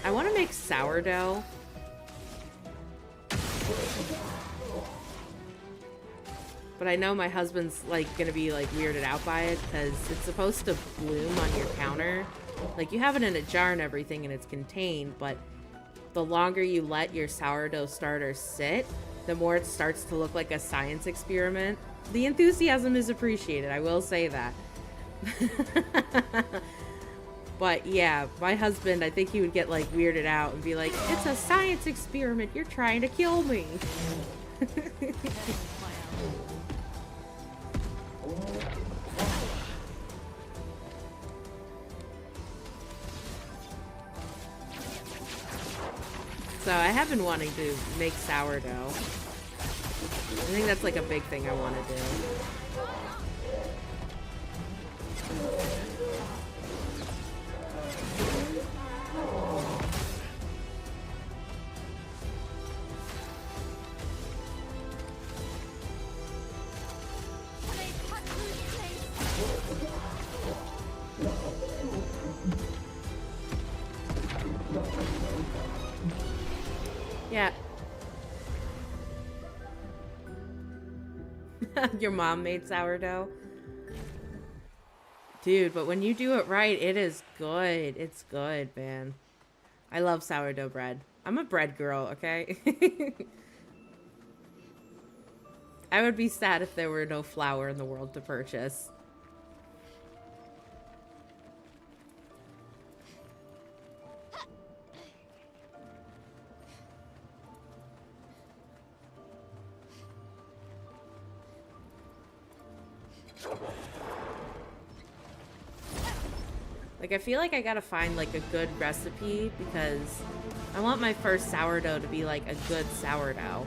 I want to make sourdough. But I know my husband's like gonna be like weirded out by it because it's supposed to bloom on your counter. Like you have it in a jar and everything and it's contained, but the longer you let your sourdough starter sit, the more it starts to look like a science experiment. The enthusiasm is appreciated, I will say that. But yeah, my husband, I think he would get like weirded out and be like, it's a science experiment, you're trying to kill me. So I have been wanting to make sourdough. I think that's like a big thing I want to do. Yeah. Your mom made sourdough? Dude, but when you do it right, it is good. It's good, man. I love sourdough bread. I'm a bread girl, okay? I would be sad if there were no flour in the world to purchase. Like, I feel like I gotta find, like, a good recipe because I want my first sourdough to be, like, a good sourdough.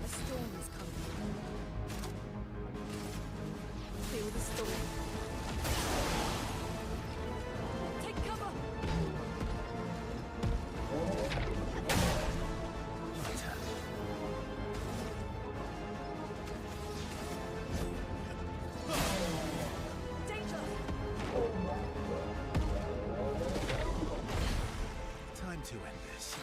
A storm is coming. Feel the storm. Take cover! Time to end this.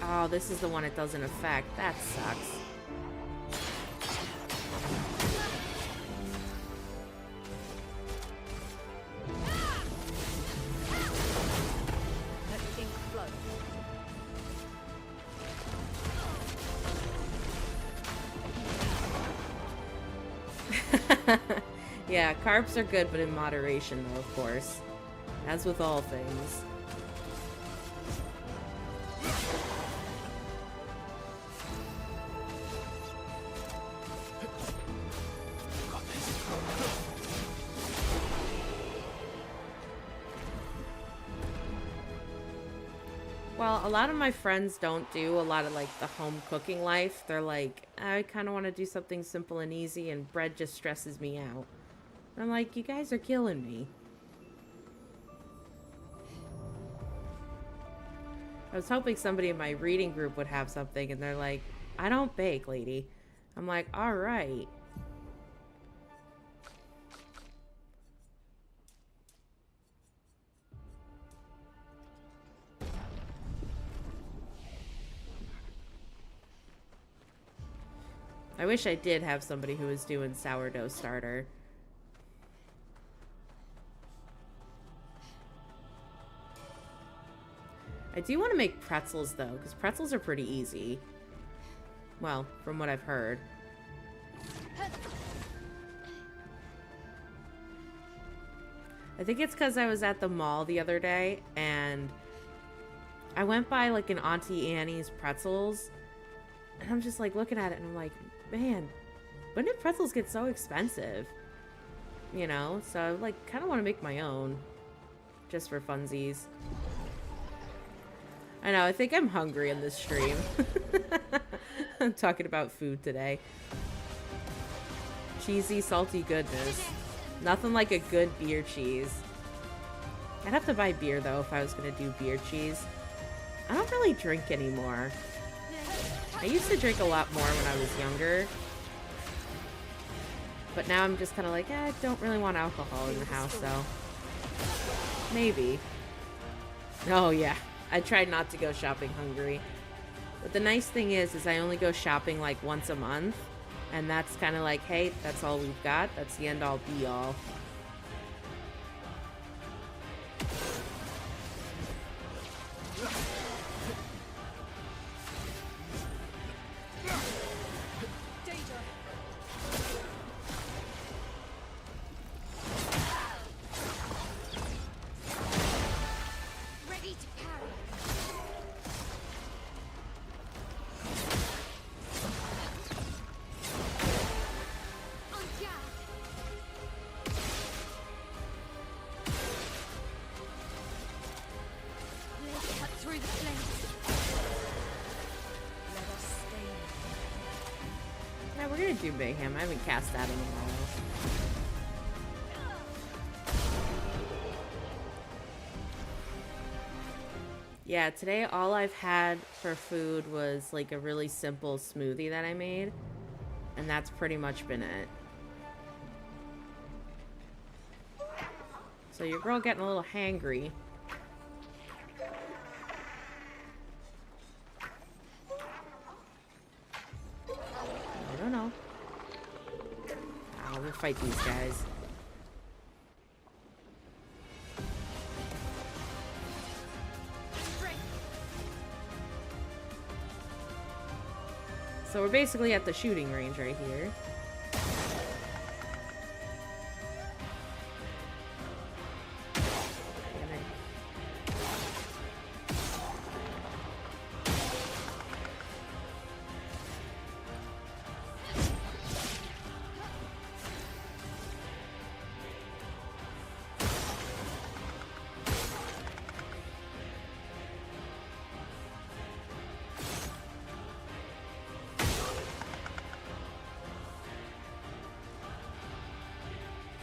Oh, this is the one it doesn't affect. That sucks. Yeah, carbs are good, but in moderation, though, of course. As with all things. Well, a lot of my friends don't do a lot of like the home cooking life. They're like, I kind of want to do something simple and easy, and bread just stresses me out. I'm like, you guys are killing me. I was hoping somebody in my reading group would have something, and they're like, I don't bake, lady. I'm like, all right. I wish I did have somebody who was doing sourdough starter. I do want to make pretzels, though, because pretzels are pretty easy. Well, from what I've heard. I think it's because I was at the mall the other day, and I went by, like, an Auntie Annie's pretzels, and I'm just, like, looking at it, and I'm like, man, when did pretzels get so expensive? You know? So I, like, kind of want to make my own, just for funsies. I know, I think I'm hungry in this stream. I'm talking about food today. Cheesy, salty goodness. Nothing like a good beer cheese. I'd have to buy beer, though, if I was going to do beer cheese. I don't really drink anymore. I used to drink a lot more when I was younger. But now I'm just kind of like, I don't really want alcohol in the house, so... maybe. Oh, yeah. I tried not to go shopping hungry. But the nice thing is I only go shopping like once a month. And that's kind of like, hey, that's all we've got. That's the end all be all. Do Mayhem. I haven't cast that in a while. Yeah, today all I've had for food was like a really simple smoothie that I made. And that's pretty much been it. So your girl getting a little hangry. No. We'll fight these guys. So we're basically at the shooting range right here.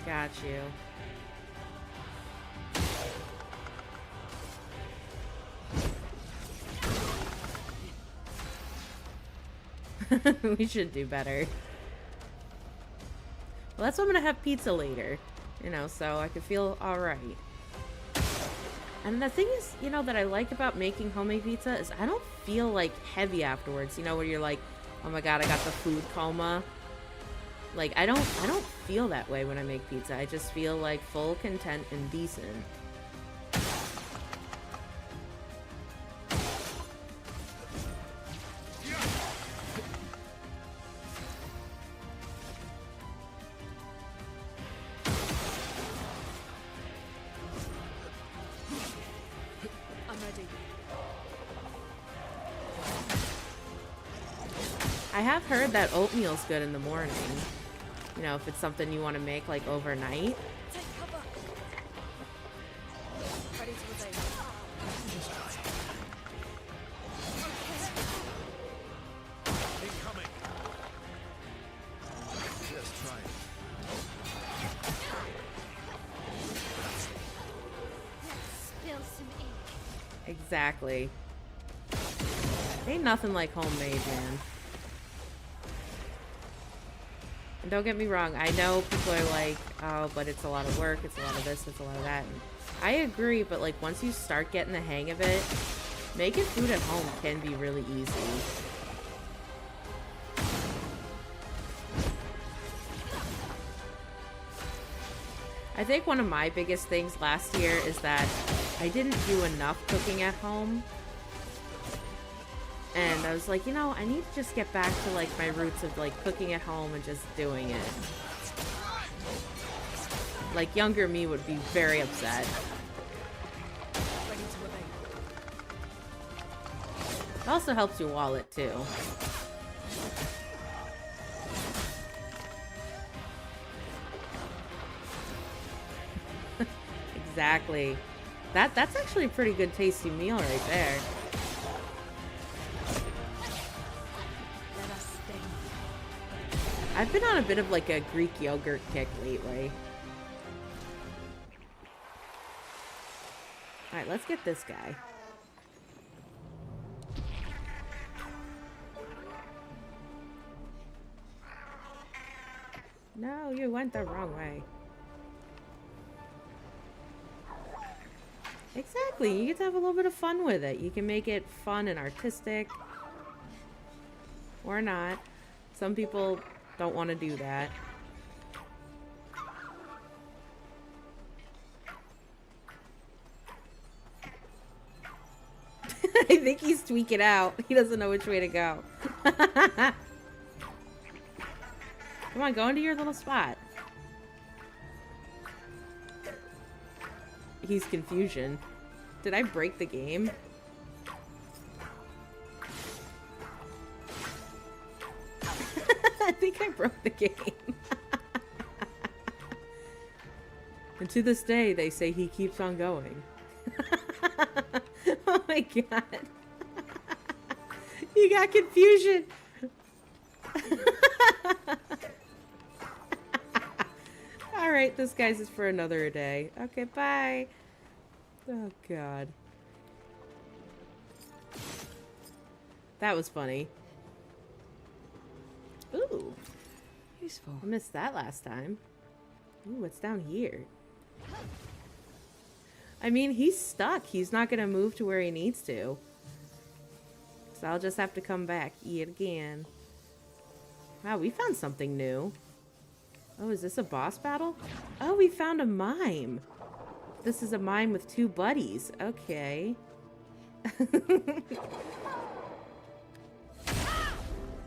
Got you. We should do better. Well, that's why I'm gonna have pizza later. You know, so I could feel alright. And the thing is, you know, that I like about making homemade pizza is I don't feel, like, heavy afterwards. You know, where you're like, oh my god, I got the food coma. Like, I don't feel that way when I make pizza. I just feel, like, full, content, and decent. I have heard that oatmeal's good in the morning. You know, if it's something you want to make like overnight. Take cover. Ready to obey. Just try. Incoming. Just try. Spill some ink. Exactly. Ain't nothing like homemade, man. And don't get me wrong, I know people are like, oh, but it's a lot of work, it's a lot of this, it's a lot of that. And I agree, but like once you start getting the hang of it, making food at home can be really easy. I think one of my biggest things last year is that I didn't do enough cooking at home. And I was like, you know, I need to just get back to like my roots of like cooking at home and just doing it. Like younger me would be very upset. Ready to obey. It also helps your wallet too. Exactly. That's actually a pretty good tasty meal right there. Let us stay. I've been on a bit of like a Greek yogurt kick lately. Alright, let's get this guy. No, you went the wrong way. Exactly, you get to have a little bit of fun with it. You can make it fun and artistic. Or not. Some people don't want to do that. I think he's tweaking out. He doesn't know which way to go. Come on, go into your little spot. He's confusion. Did I break the game? I think I broke the game. And to this day, they say he keeps on going. Oh my god. You got confusion. Alright, this guy's is for another day. Okay, bye. Oh god. That was funny. Ooh. Useful. I missed that last time. Ooh, what's down here? I mean, he's stuck. He's not gonna move to where he needs to. So I'll just have to come back yet again. Wow, we found something new. Oh, is this a boss battle? Oh, we found a mime. This is a mime with two buddies. Okay.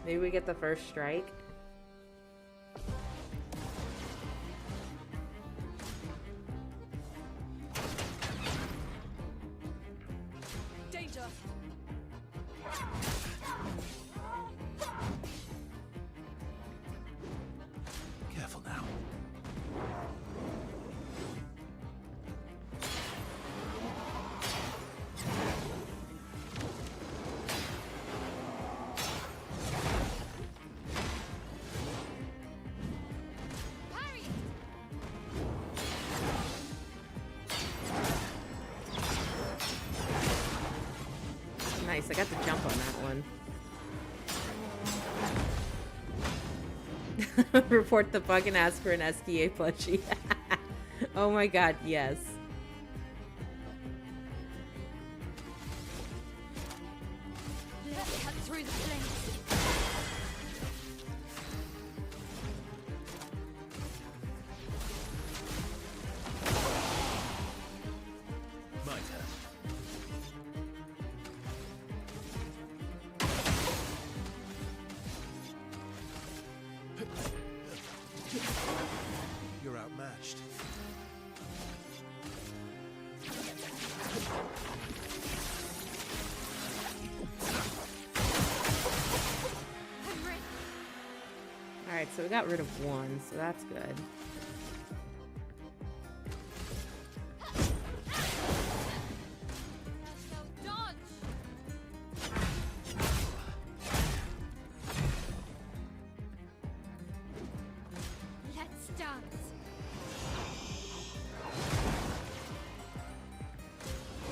Maybe we get the first strike. Danger. Careful now. Nice, I got the jump on that one. Report the bug and ask for an SDA plushie. Oh my god, yes. Cut through the flames. My turn. You're outmatched. Alright, so we got rid of one, so that's good. Let's dance.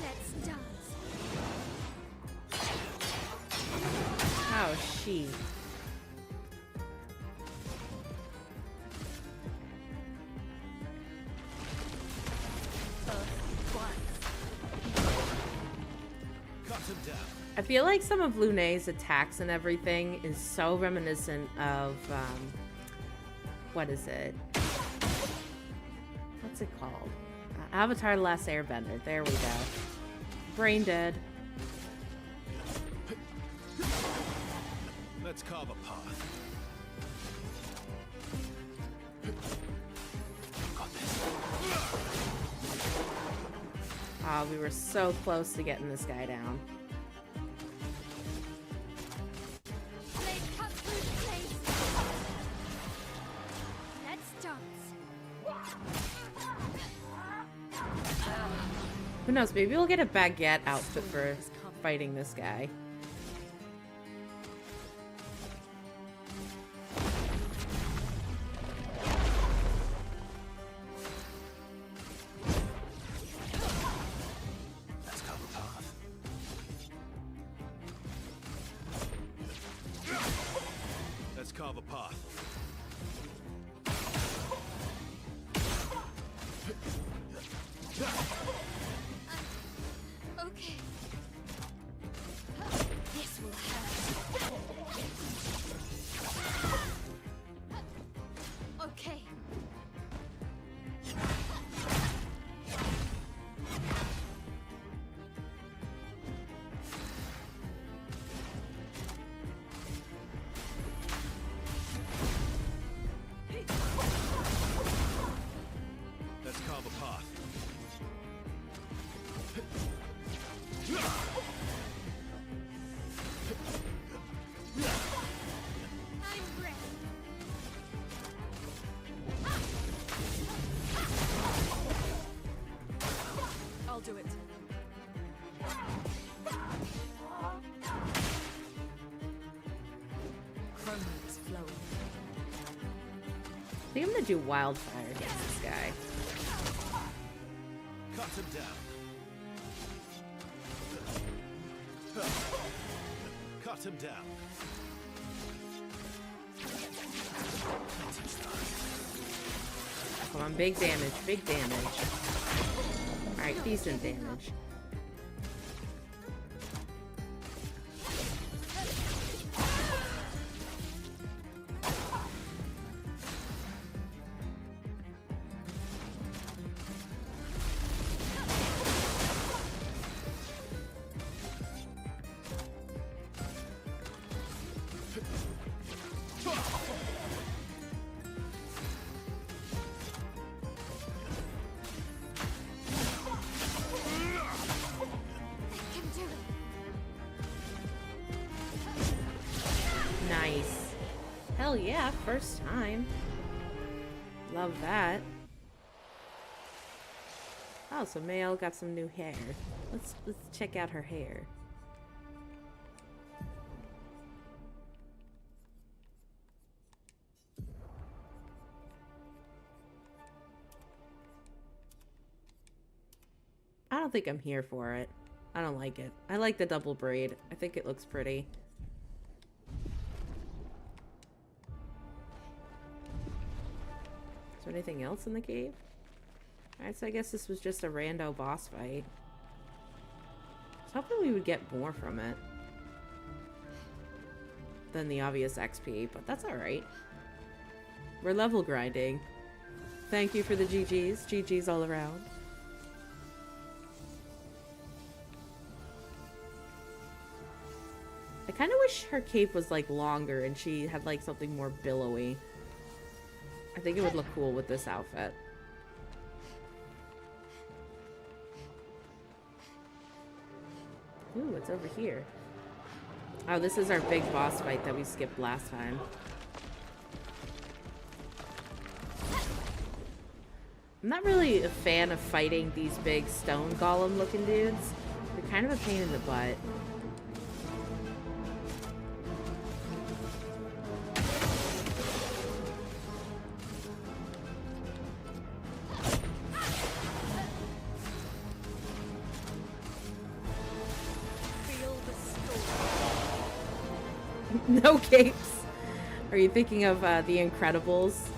Let's dance. Oh, she. Cut him down. I feel like some of Lune's attacks and everything is so reminiscent of, what is it? What's it called? Avatar: The Last Airbender. There we go. Brain dead. Let's carve a path. Got this. Ah, we were so close to getting this guy down. Blade cut through the blade. Let's dance. Who knows? Maybe we'll get a baguette outfit for fighting this guy. Let's carve a path. Let's carve a path. Okay. This will hurt. Okay. Let's carve a path. I'm ready. I'll do it. Chroma's flowing. I think I'm gonna do wildfire against this guy. Cut him down. Cut him down. Come on, big damage, big damage. Alright, decent damage. I can do it. Nice. Hell yeah, first time. Love that. Oh, so Mael got some new hair. Let's check out her hair. I don't think I'm here for it. I don't like it. I like the double braid. I think it looks pretty. Is there anything else in the cave? Alright, so I guess this was just a rando boss fight. I was hoping we would get more from it than the obvious XP, but that's alright. We're level grinding. Thank you for the GGs. GGs all around. I kind of wish her cape was like longer and she had like something more billowy. I think it would look cool with this outfit. Ooh, it's over here. Oh, this is our big boss fight that we skipped last time. I'm not really a fan of fighting these big stone golem looking dudes. They're kind of a pain in the butt. Feel the storm. No capes. Are you thinking of The Incredibles?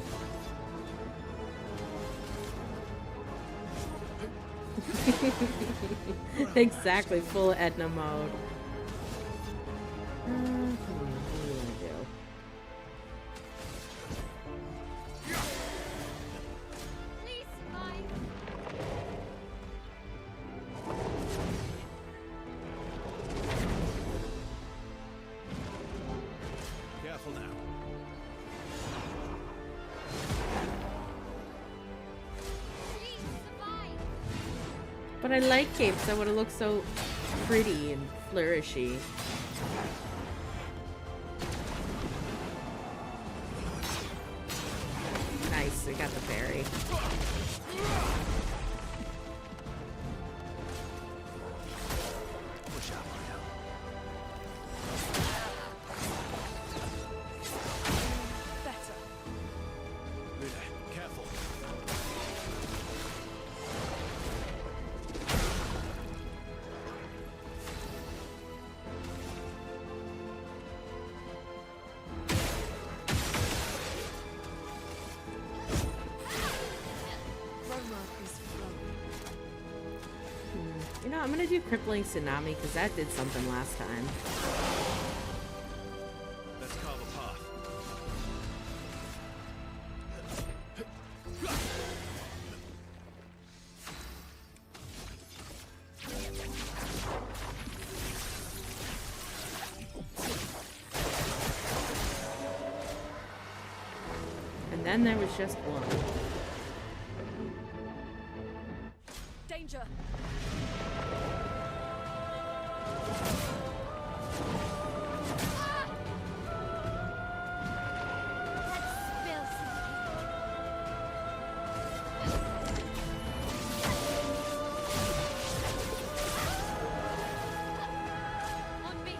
Exactly, full Edna mode. What do you want to do? Please survive. Careful now. Please survive. But I like capes. That would have looked so pretty and flourishy. Nice, we got the berry. Push out right now. Better. Relay, careful. Roma is flowing. You know, I'm gonna do Crippling Tsunami because that did something last time. Let's carve a path. And then there was just one. Danger. Let's spill something. On me.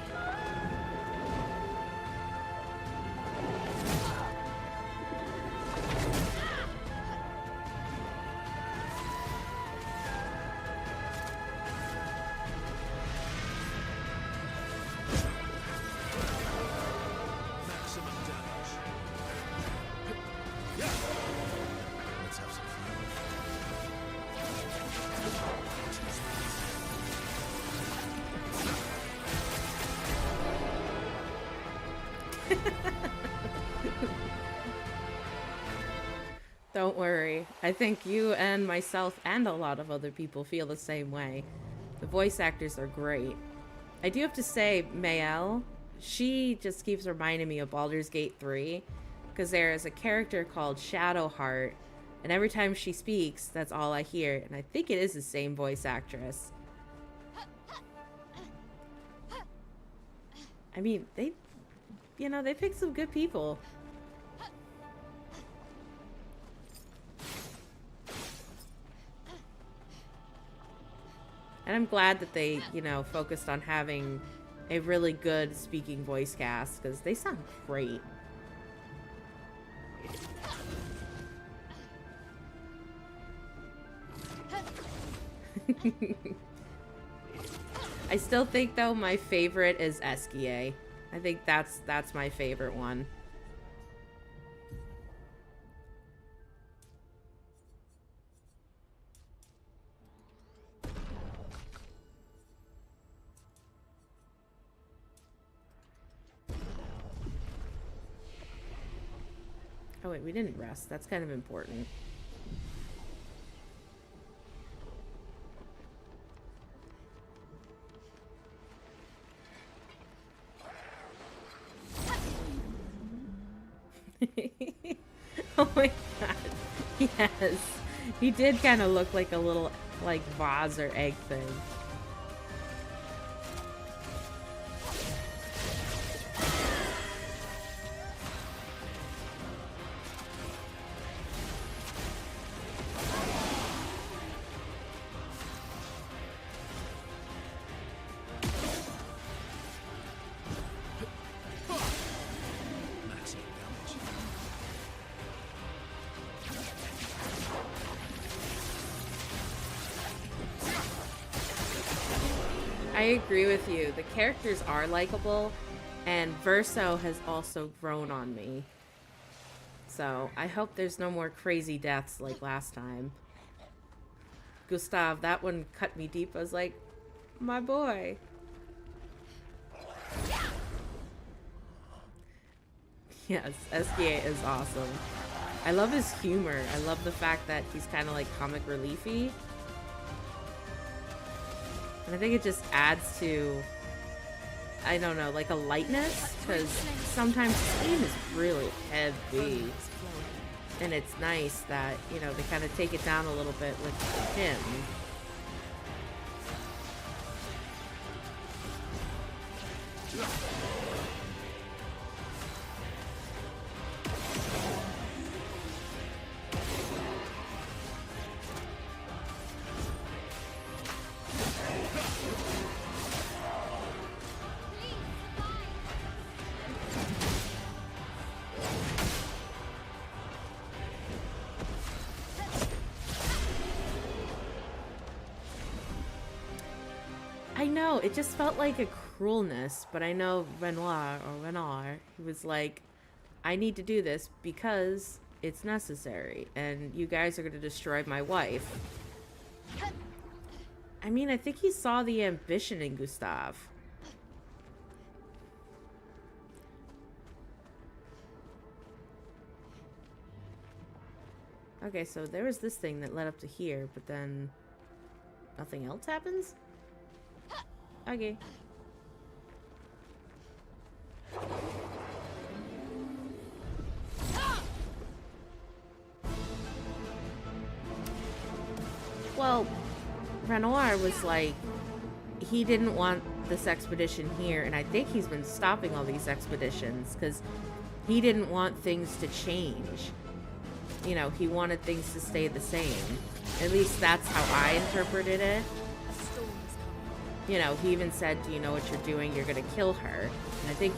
Maximum damage. Let's have some fun. Don't worry. I think you and myself and a lot of other people feel the same way. The voice actors are great. I do have to say, Mael, she just keeps reminding me of Baldur's Gate 3, because there is a character called Shadowheart, and every time she speaks, that's all I hear, and I think it is the same voice actress. I mean, they picked some good people. And I'm glad that they, focused on having a really good speaking voice cast, because they sound great. I still think, though, my favorite is Esquier. I think that's my favorite one. Oh wait, we didn't rest. That's kind of important. Oh my god. Yes. He did kind of look like a little, vase or egg thing. I agree with you. The characters are likable, and Verso has also grown on me. So I hope there's no more crazy deaths like last time. Gustav, that one cut me deep. I was like, my boy. Yes, SDA is awesome. I love his humor. I love the fact that he's kind of like comic reliefy. And I think it just adds to, I don't know, like a lightness, because sometimes this game is really heavy. And it's nice that, you know, they kind of take it down a little bit with him. I know, it just felt like a cruelness, but I know Renard, he was like, I need to do this because it's necessary, and you guys are going to destroy my wife. I mean, I think he saw the ambition in Gustav. Okay, so there was this thing that led up to here, but then nothing else happens? Okay. Well, Renoir was like, he didn't want this expedition here, and I think he's been stopping all these expeditions because he didn't want things to change. You know, he wanted things to stay the same. At least that's how I interpreted it. You know, he even said, do you know what you're doing? You're gonna kill her. And I think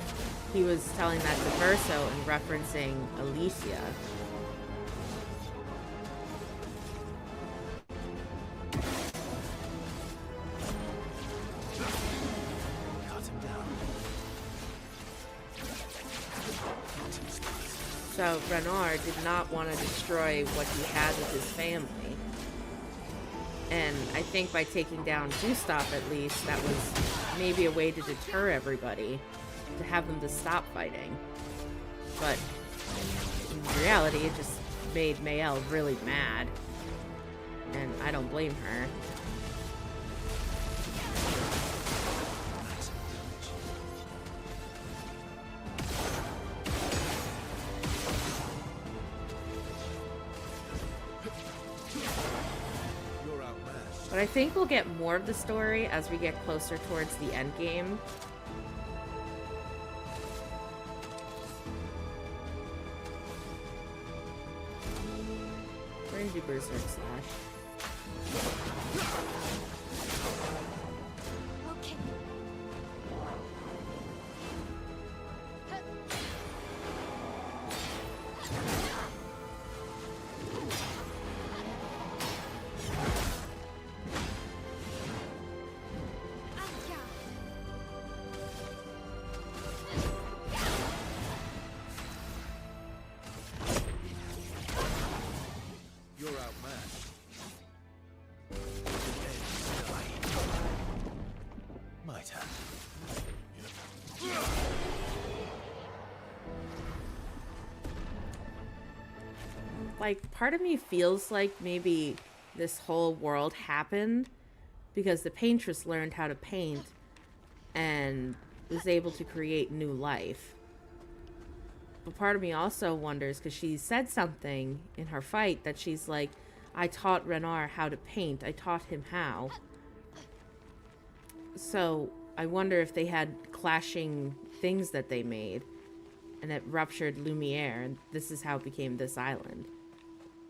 he was telling that to Verso and referencing Alicia. Cut him down. So Renard did not want to destroy what he had with his family. And I think by taking down Gustav, at least, that was maybe a way to deter everybody, to have them to stop fighting. But in reality, it just made Mayel really mad. And I don't blame her. But I think we'll get more of the story as we get closer towards the end game. We're gonna do Berserk Slash. Okay. You're outmatched. My turn. Like, part of me feels like maybe this whole world happened because the paintress learned how to paint and was able to create new life. But part of me also wonders, because she said something in her fight that she's like, I taught Renard how to paint. I taught him how. So I wonder if they had clashing things that they made and it ruptured Lumiere, and this is how it became this island.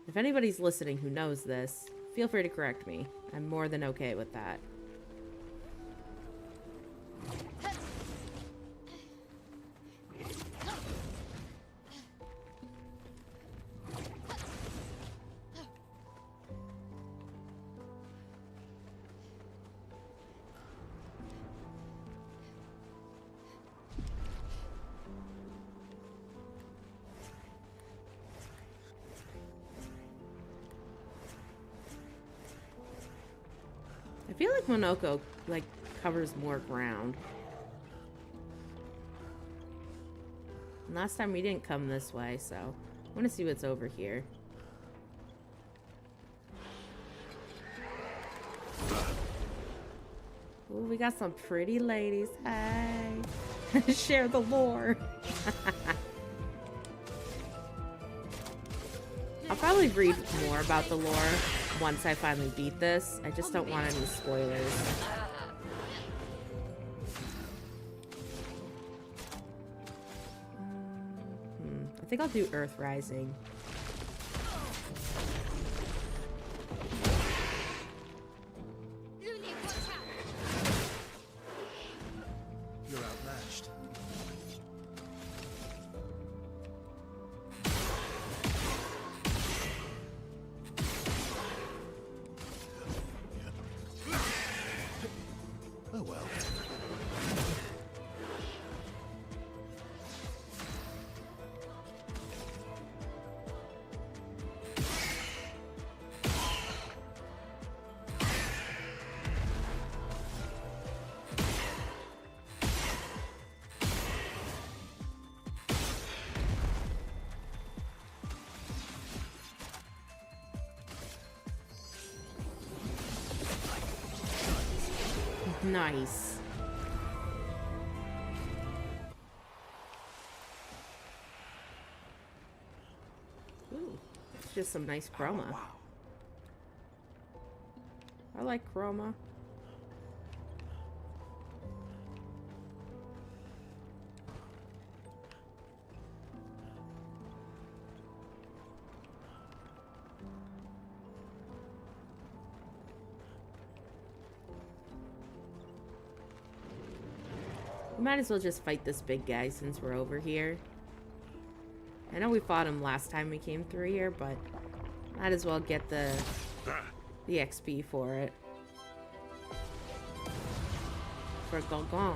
If anybody's listening who knows this, feel free to correct me. I'm more than okay with that. I feel like Monoko, like, covers more ground. And last time we didn't come this way, so I want to see what's over here. Ooh, we got some pretty ladies. Hey. Share the lore. I'll probably read more about the lore once I finally beat this. I just don't want any spoilers. I think I'll do Earth Rising. You're outmatched. Oh well. Nice. Ooh, it's just some nice chroma. Wow. I like chroma. We might as well just fight this big guy since we're over here. I know we fought him last time we came through here, but might as well get the XP for it. For Golgon.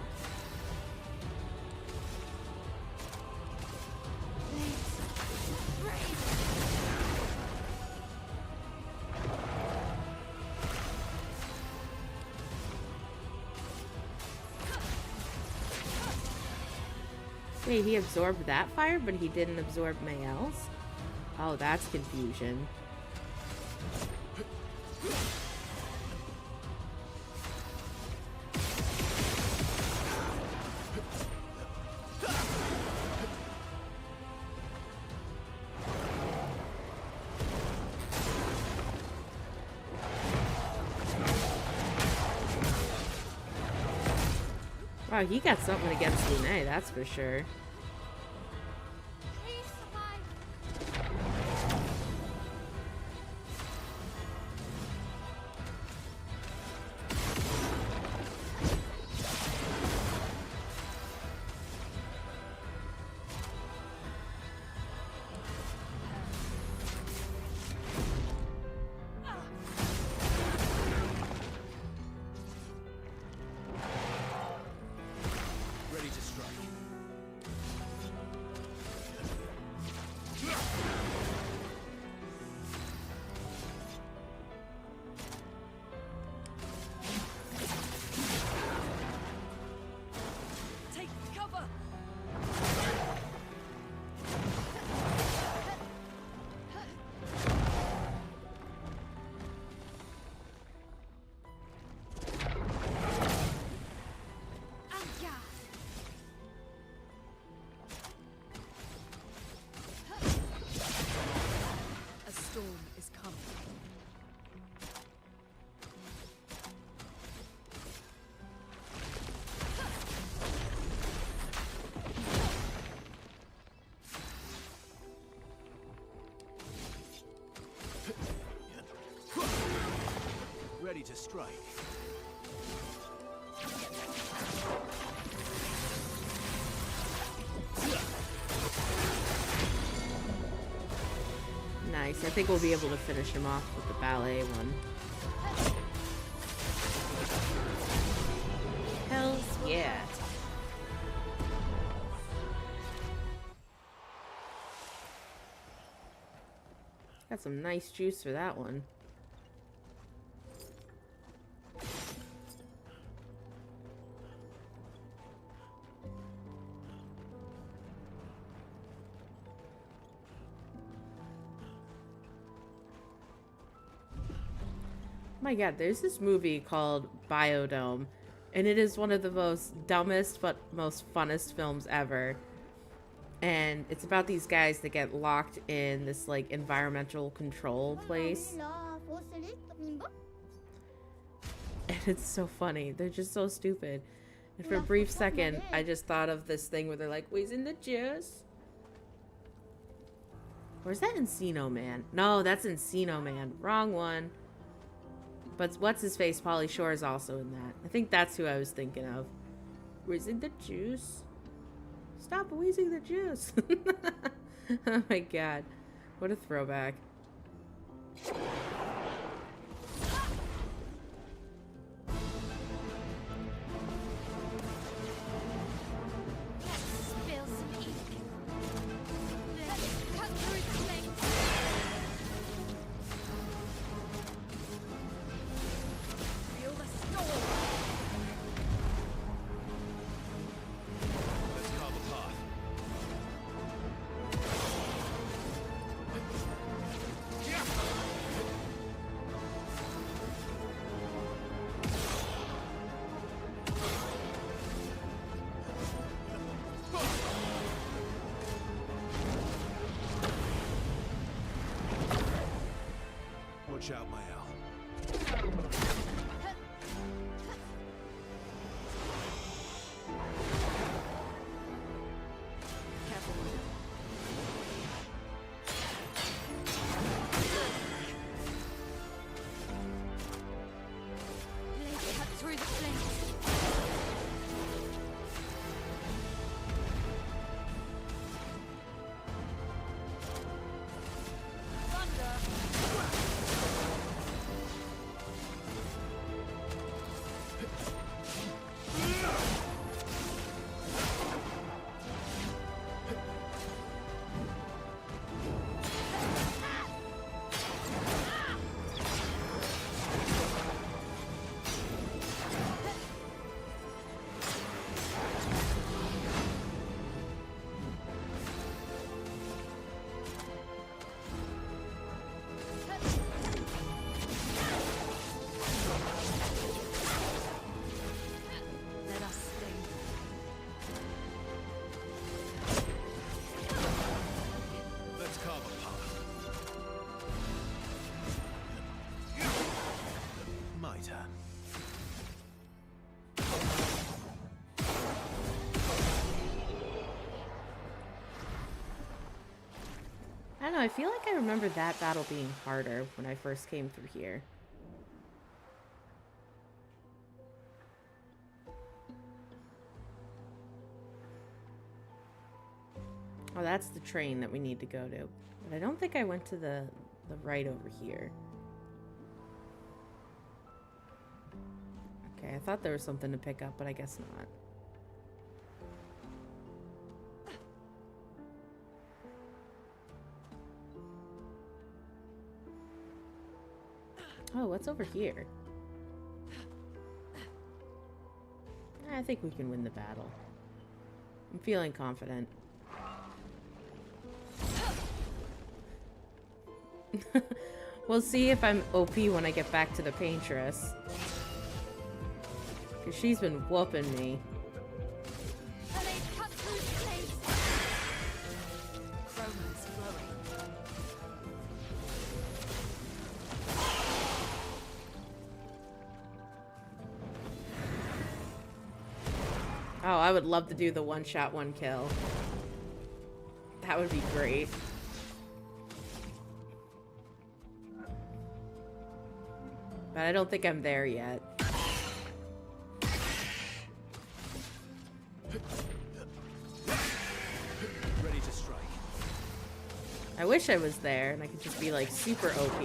Wait, he absorbed that fire, but he didn't absorb Mayel's? Oh, that's confusion. Wow, he got something against Lune, that's for sure. Ready to strike. Take cover! A storm is coming. Ready to strike. Nice. I think we'll be able to finish him off with the ballet one. Hells yeah. Got some nice juice for that one. my god, there's this movie called Biodome, and it is one of the most dumbest but most funnest films ever. And it's about these guys that get locked in this like environmental control place. And it's so funny. They're just so stupid. And for a brief second, I just thought of this thing where they're like, "Where's in the juice?" Or is that Encino Man? No, that's Encino Man. Wrong one. But what's his face? Pauly Shore is also in that. I think that's who I was thinking of. Where's in the juice? Stop wheezing the juice. Oh my god. What a throwback. Spill some ink. Let's cut through the flames. Feel the storm. Let's carve a path. Watch out, my owl. Careful. Let's cut through the flames. Let us sting. Let's carve a path. My turn. I don't know, I feel like I remember that battle being harder when I first came through here. Oh, that's the train that we need to go to. But I don't think I went to the right over here. Okay, I thought there was something to pick up, but I guess not. Oh, what's over here? I think we can win the battle. I'm feeling confident. We'll see if I'm OP when I get back to the Paintress. Because she's been whooping me. Let's cut through the flames. Chroma's flowing. Oh, I would love to do the one shot, one kill. That would be great. But I don't think I'm there yet. Ready to strike. I wish I was there and I could just be like super OP.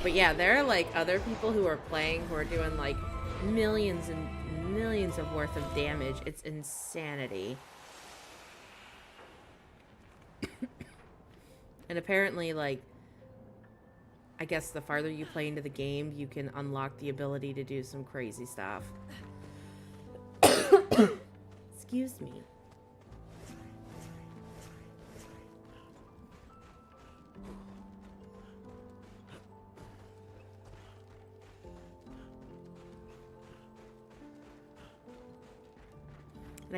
But yeah, there are like other people who are playing who are doing like millions and millions of worth of damage. It's insanity. And apparently, like, I guess the farther you play into the game, you can unlock the ability to do some crazy stuff. Excuse me.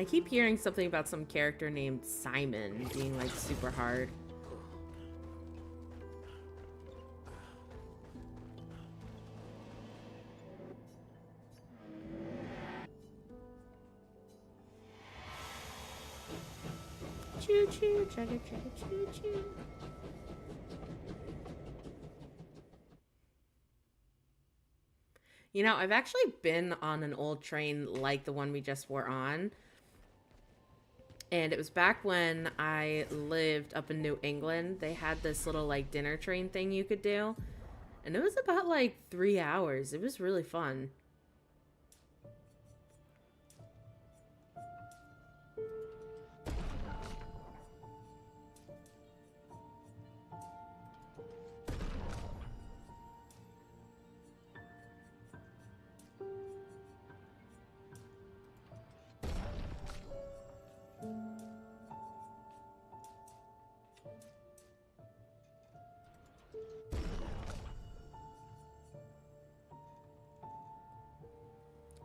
I keep hearing something about some character named Simon being like super hard. Choo choo, chugga chugga choo choo. You know, I've actually been on an old train like the one we just were on. And it was back when I lived up in New England. They had this little like dinner train thing you could do. And it was about like 3 hours. It was really fun.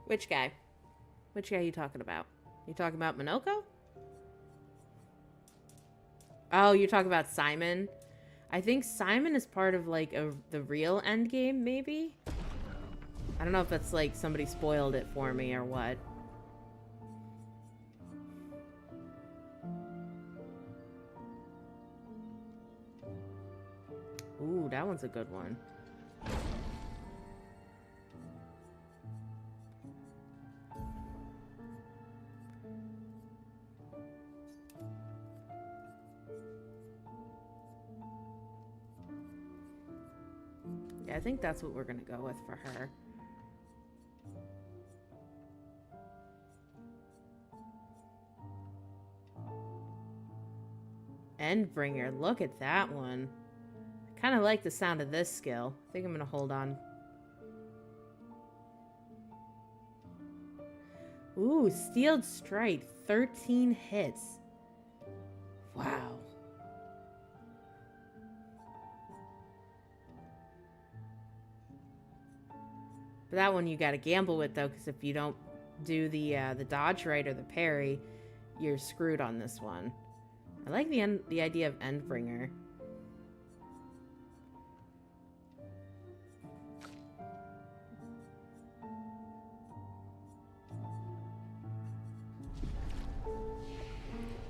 Which guy? Which guy are you talking about? You talking about Minoko? Oh, you're talking about Simon? I think Simon is part of like the real end game, maybe? I don't know if that's like somebody spoiled it for me or what. Ooh, that one's a good one. Yeah, I think that's what we're gonna go with for her. Endbringer, look at that one. I kind of like the sound of this skill. I think I'm gonna hold on. Ooh, Steeled Strike, 13 hits. Wow. But that one you gotta gamble with though, because if you don't do the dodge right or the parry, you're screwed on this one. I like the idea of Endbringer.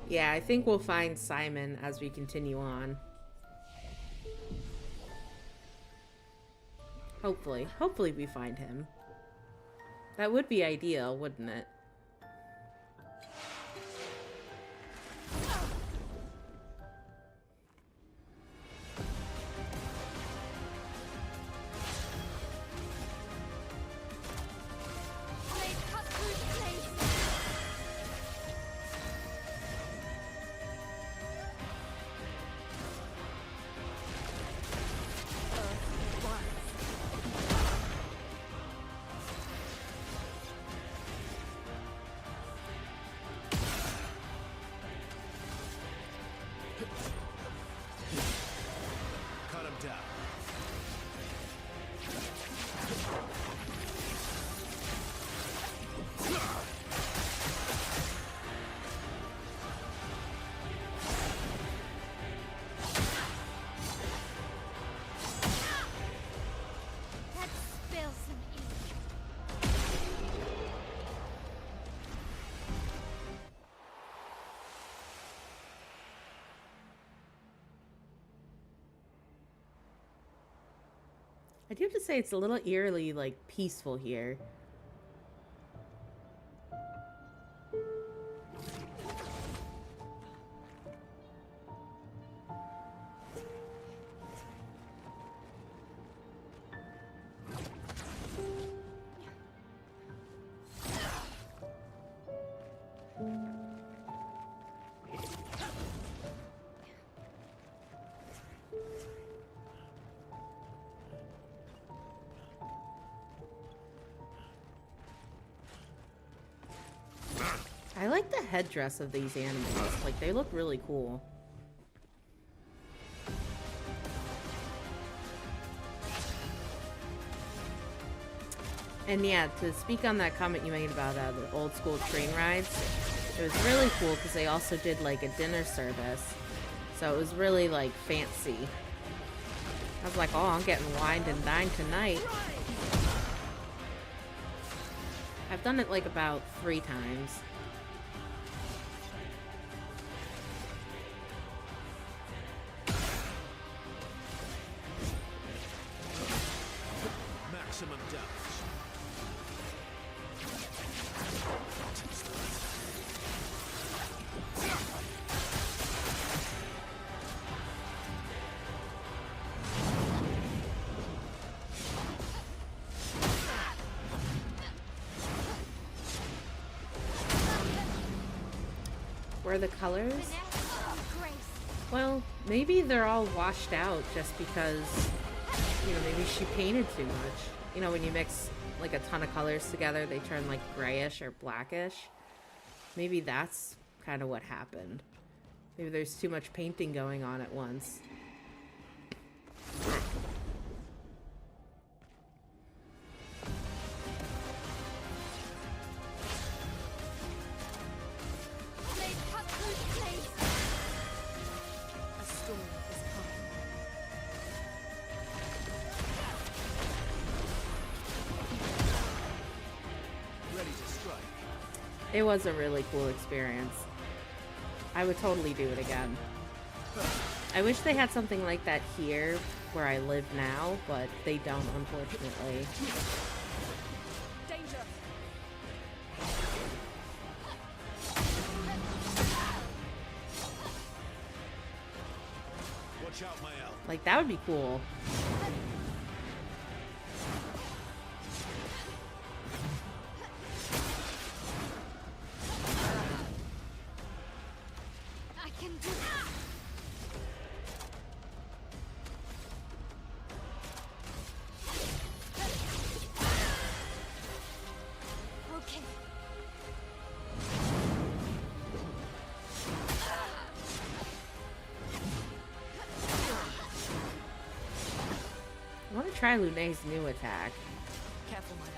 Yeah, I think we'll find Simon as we continue on. Hopefully. Hopefully we find him. That would be ideal, wouldn't it? Cut him down. Let's spill some ink. I do have to say it's a little eerily, like, peaceful here. I like the headdress of these animals. Like, they look really cool. And yeah, to speak on that comment you made about the old school train rides, It was really cool because they also did like a dinner service. So it was really like fancy. I was like, oh, I'm getting wined and dined tonight. I've done it like about 3 times. Maximum damage. Were the colors? Well, maybe they're all washed out just because, you know, maybe she painted too much. You know, when you mix like a ton of colors together, they turn like grayish or blackish. Maybe that's kind of what happened. Maybe there's too much painting going on at once. It was a really cool experience. I would totally do it again. I wish they had something like that here where I live now, but they don't, unfortunately. Danger. Watch out, my ally. Like, that would be cool. I can do it. Okay. I want to try Lune's new attack. Careful, my ally.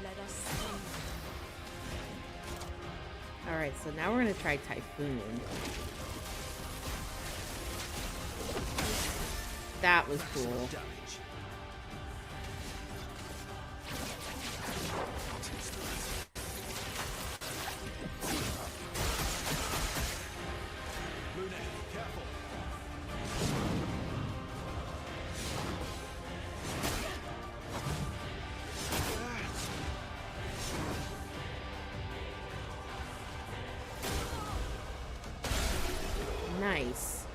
Let us see. Alright, so now we're going to try Typhoon. That was cool. Damage. Lune, careful. Nice.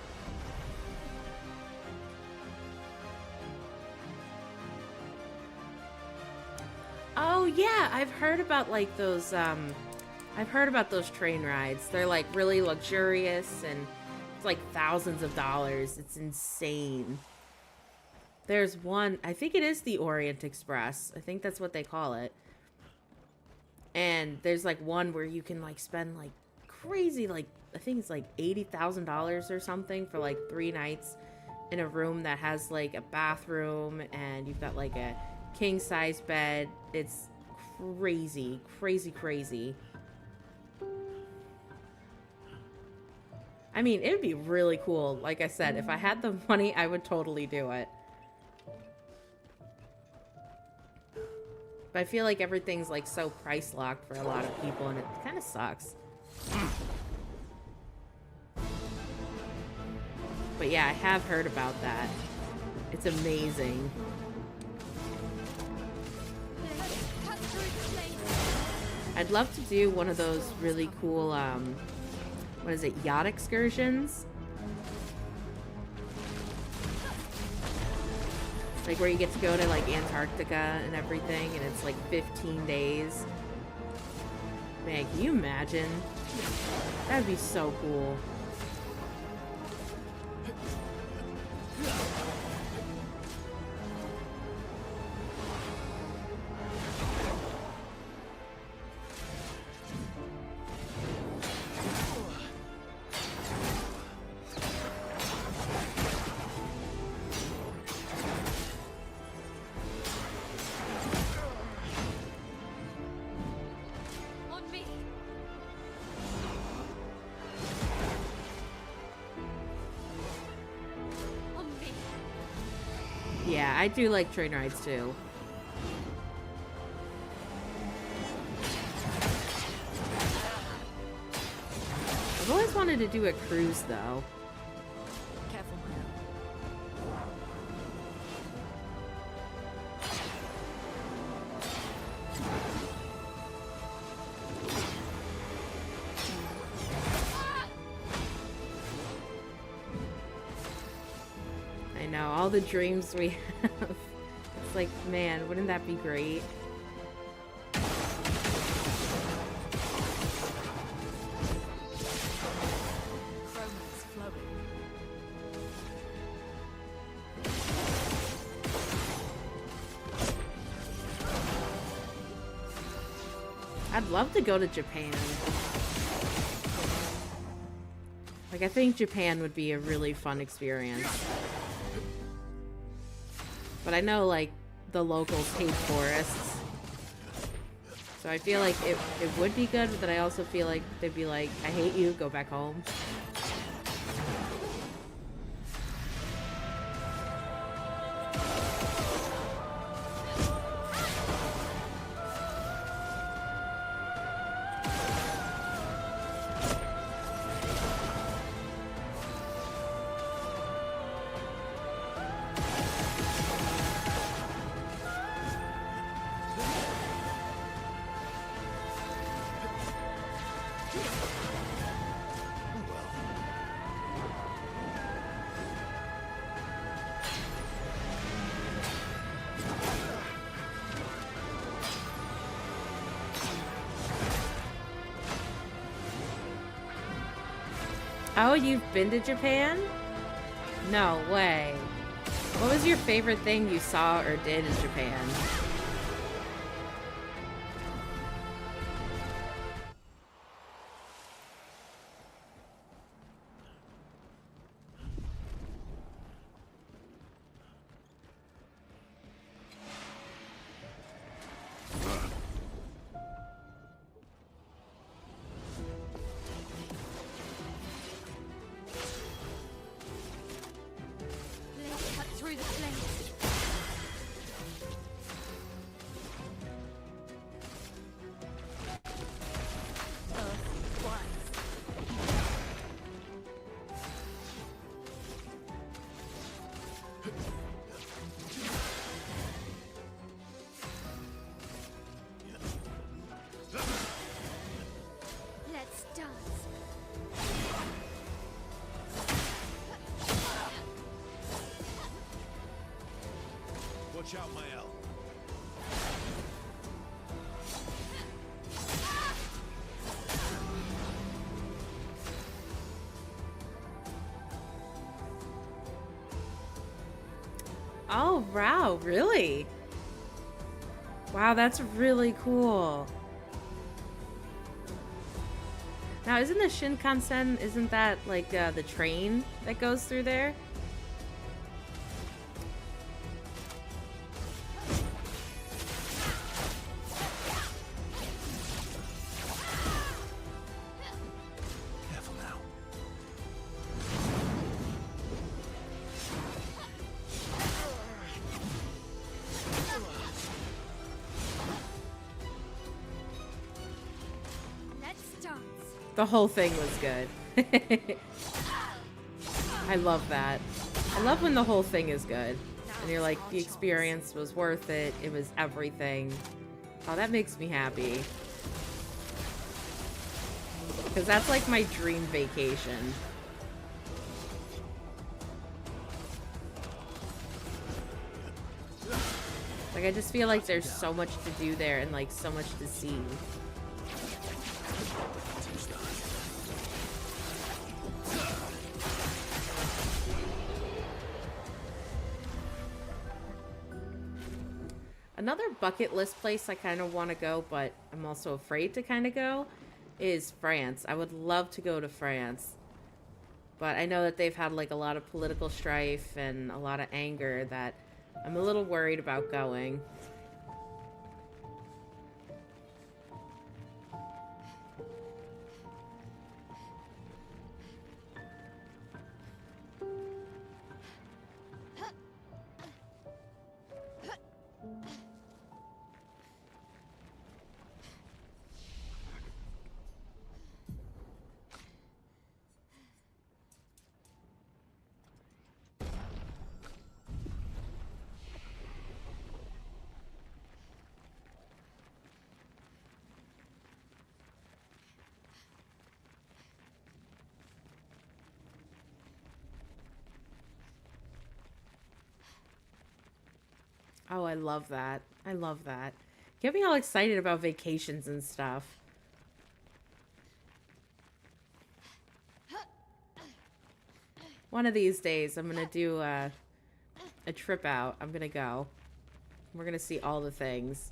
Oh yeah, I've heard about like those I've heard about those train rides. They're like really luxurious and it's like thousands of dollars. It's insane. There's one, I think it is the Orient Express. I think that's what they call it. And there's like one where you can like spend like crazy, like I think it's like $80,000 or something for like 3 nights in a room that has like a bathroom and you've got like a king size bed. It's crazy, crazy, crazy. I mean, it would be really cool. Like I said, if I had the money, I would totally do it. But I feel like everything's like so price locked for a lot of people and it kind of sucks. But yeah, I have heard about that. It's amazing. Cut through the flames. I'd love to do one of those really cool, what is it, yacht excursions? Like where you get to go to like Antarctica and everything and it's like 15 days. Man, can you imagine? That'd be so cool. Yeah, I do like train rides too. I've always wanted to do a cruise though. Careful, Maya. I know, all the dreams we have. It's like, man, wouldn't that be great? Chroma's flowing. I'd love to go to Japan. Like, I think Japan would be a really fun experience. But I know, like, the locals hate tourists. So I feel like it would be good, but then I also feel like they'd be like, I hate you, go back home. Oh, you've been to Japan? No way. What was your favorite thing you saw or did in Japan? Blade cut through the flames. Let's dance. Watch out, Mael. Oh, wow, really? Wow, that's really cool. Now, isn't the Shinkansen, isn't that like the train that goes through there? Careful now. Let's dance. The whole thing was good. I love that. I love when the whole thing is good. And you're like, the experience was worth it. It was everything. Oh, that makes me happy. Because that's like my dream vacation. Like, I just feel like there's so much to do there and like so much to see. Another bucket list place I kind of want to go, but I'm also afraid to kind of go, is France. I would love to go to France. But I know that they've had like a lot of political strife and a lot of anger that I'm a little worried about going. Oh, I love that. I love that. Get me all excited about vacations and stuff. One of these days, I'm gonna do a trip out. I'm gonna go. We're gonna see all the things.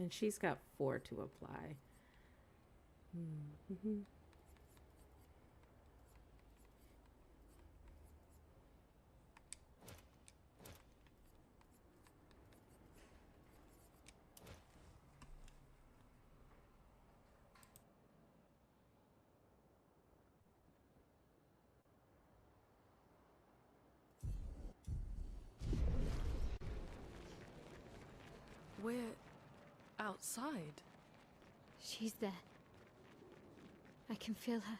And she's got 4 to apply. Mm-hmm. We're outside. She's there. I can feel her.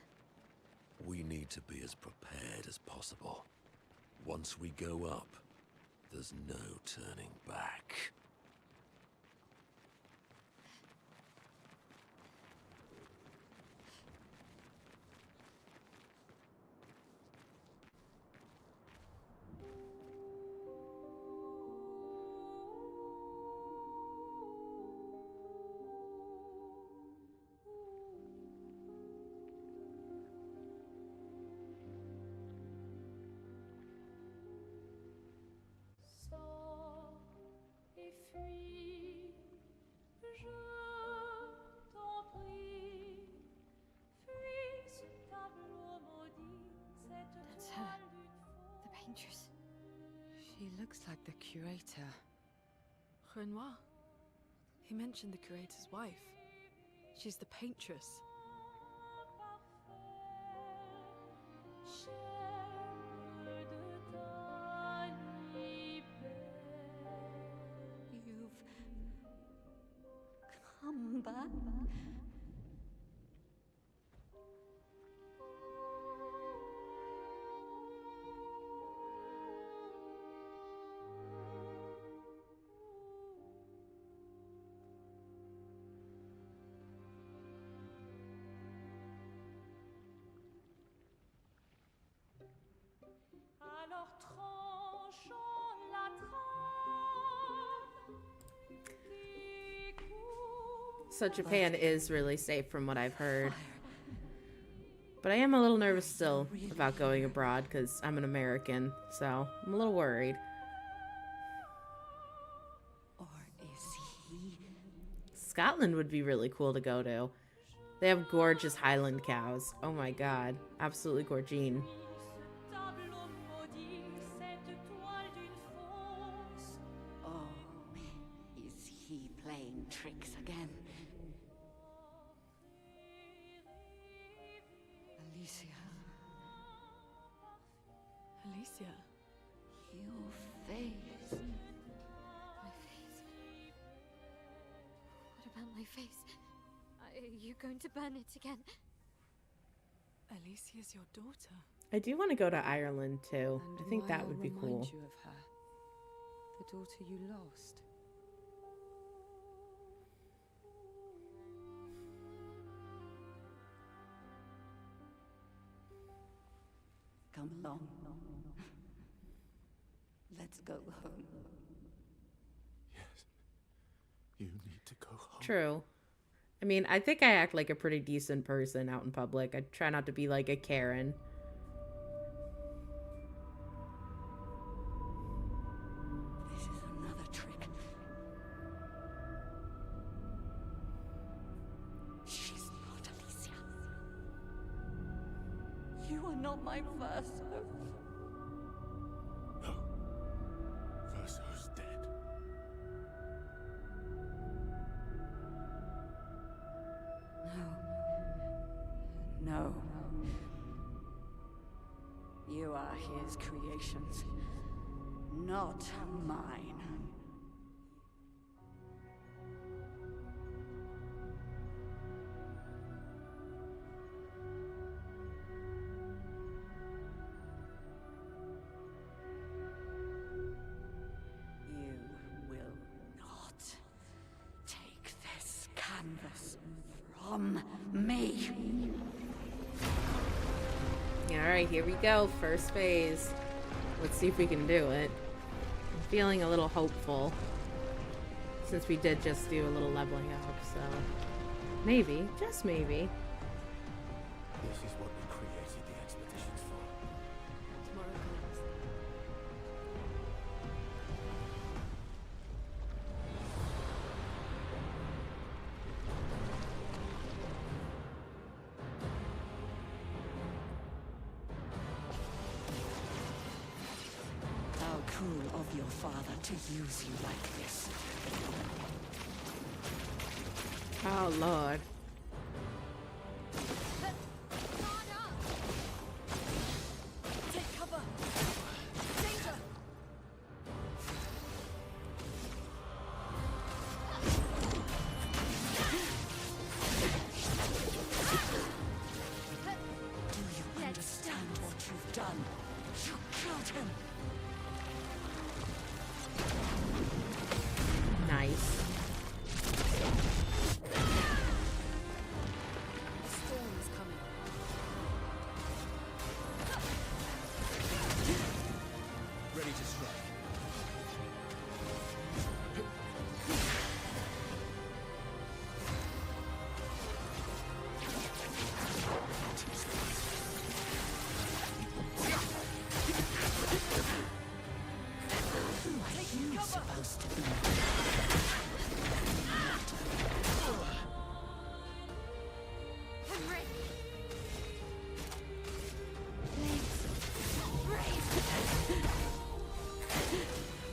We need to be as prepared as possible. Once we go up, there's no turning back. That's her. The paintress. She looks like the curator. Renoir. He mentioned the curator's wife. She's the paintress. You've come back? Alors tranchons la trame. So Japan is really safe from what I've heard. But I am a little nervous still about going abroad because I'm an American, so I'm a little worried. Or is he? Scotland would be really cool to go to. They have gorgeous Highland cows. Oh my god. Absolutely gorgine. Ce tableau maudit, cette toile d'une fausse. Oh, is he playing tricks again? Alicia, Alicia. your face. My face. What about my face? Are you going to burn it again? Alicia's your daughter. I do want to go to Ireland too. And I think why that I'll would be remind cool. you of her. The daughter you lost. Come along. Let's go home. Yes. You need to go home. True. I mean, I think I act like a pretty decent person out in public. I try not to be like a Karen. This is another trick. She's not Alicia. You are not my first hope. No. Verso's dead. his creations, not mine. You will not take this canvas from me. Alright, here we go. First phase. Let's see if we can do it. I'm feeling a little hopeful. Since we did just do a little leveling up, so... Maybe. Just maybe. This is what we created the expeditions for. Tomorrow comes. How cruel of your father to use you like this. Oh, Lord. Take cover! Danger! Do you understand what you've done? You killed him. Nice. A storm is coming. Ready to strike. What are you supposed to be? I'm ready. Legs raised.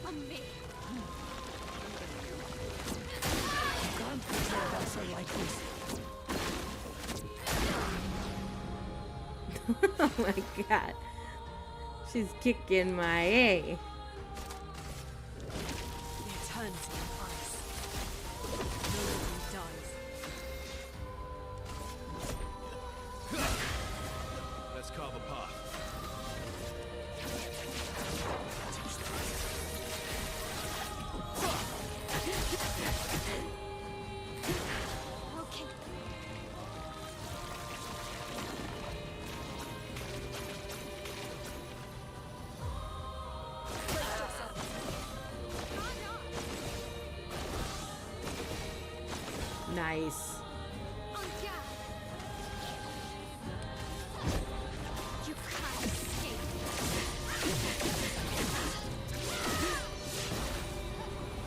On me. Can't pretend us are like this. Oh my god. She's kicking my A. The eternity of ice. Nobody dies. Let's carve a path. Okay. Nice. On guard. You can't escape.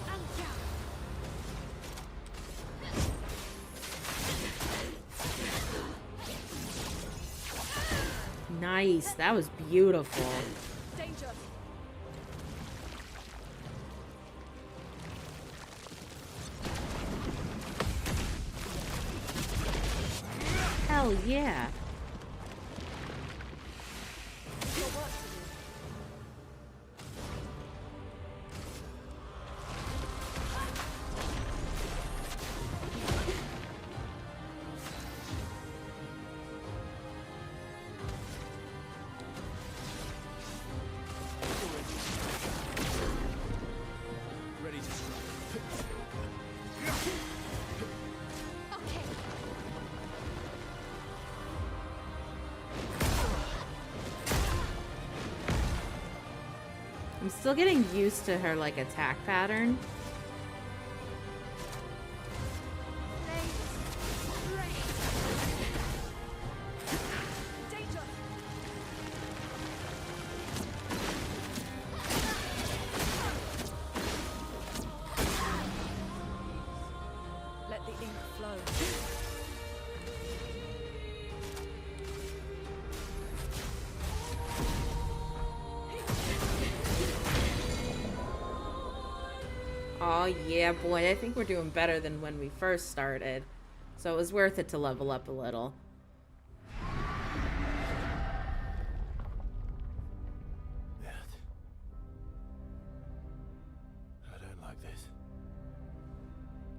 On guard. Nice. That was beautiful. Danger! Hell yeah. Your work to do. Ready to strike. Okay. I'm still getting used to her, like, attack pattern. Legs raised. Danger! Let the ink flow. Oh yeah, boy, I think we're doing better than when we first started. So it was worth it to level up a little.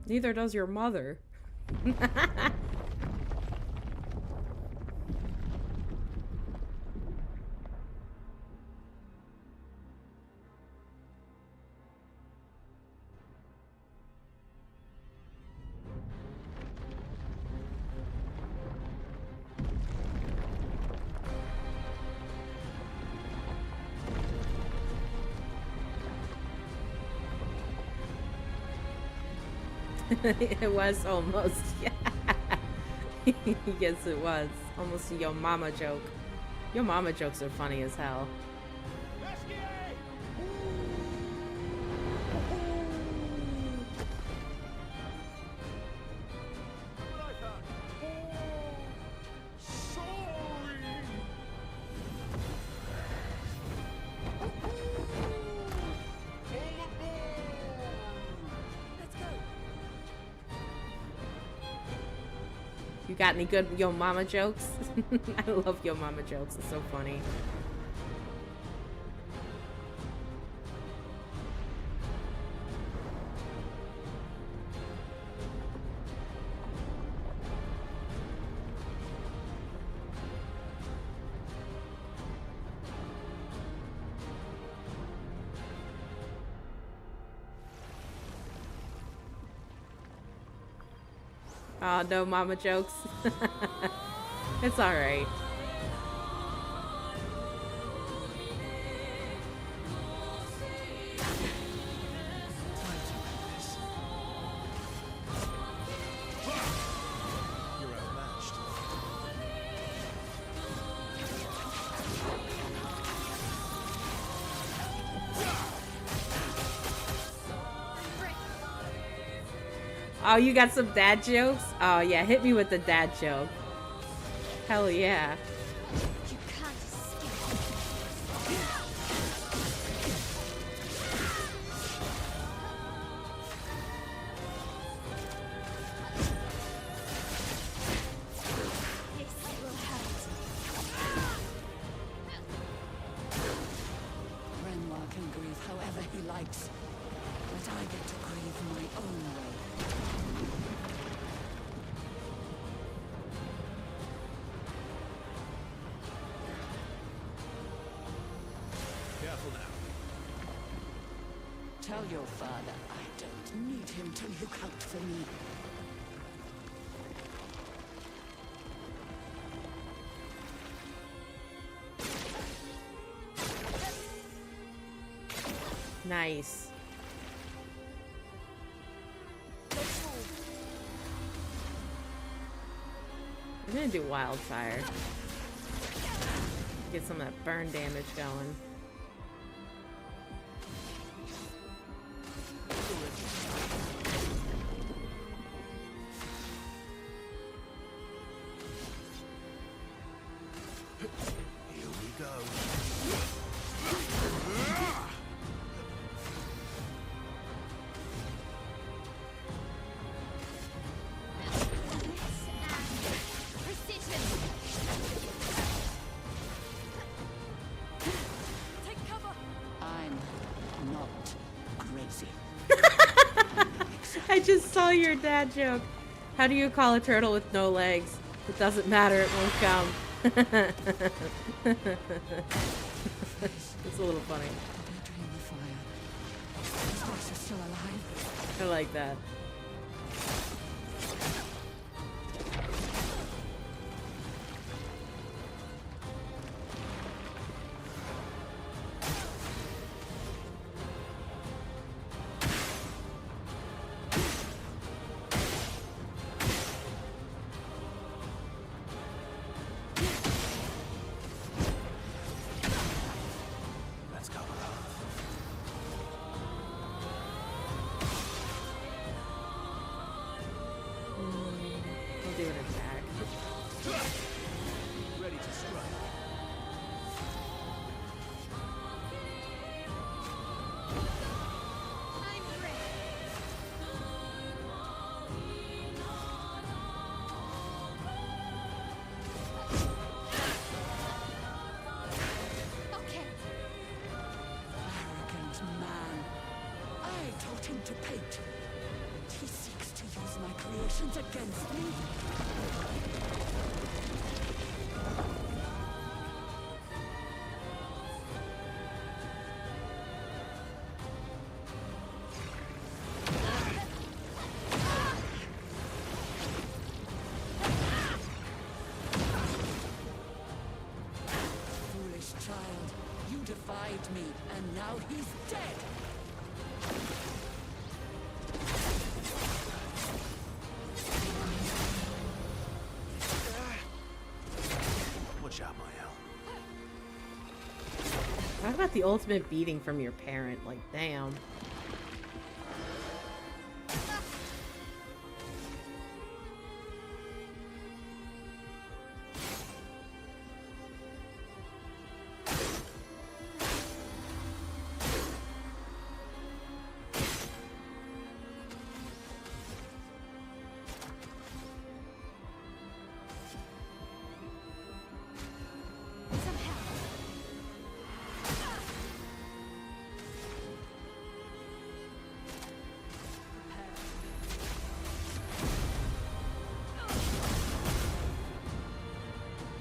Neither does your mother. It was almost, yeah. Yes, it was. Almost a yo mama joke. Yo mama jokes are funny as hell. You got any good yo mama jokes? I love yo mama jokes. It's so funny. Oh, no mama jokes. It's alright. You're outmatched. Oh, you got some dad jokes? Oh, yeah, hit me with the dad joke. Hell yeah. You can't escape. This will hurt. Renoir can grieve however he likes, but I get to grieve my own way. Careful now. Tell your father I don't need him to look out for me. Nice. I'm gonna do wildfire. Get some of that burn damage going. Here we go. Precision. Take cover. I'm not crazy. I just saw your dad joke. How do you call a turtle with no legs? It doesn't matter, it won't come. It's a little funny. Glittering the fire. His voice is still alive. I like that. Let's cover up. creations against me? Foolish child, you defied me, and now he's dead! Watch out, Mael. Talk about the ultimate beating from your parent. Like, damn.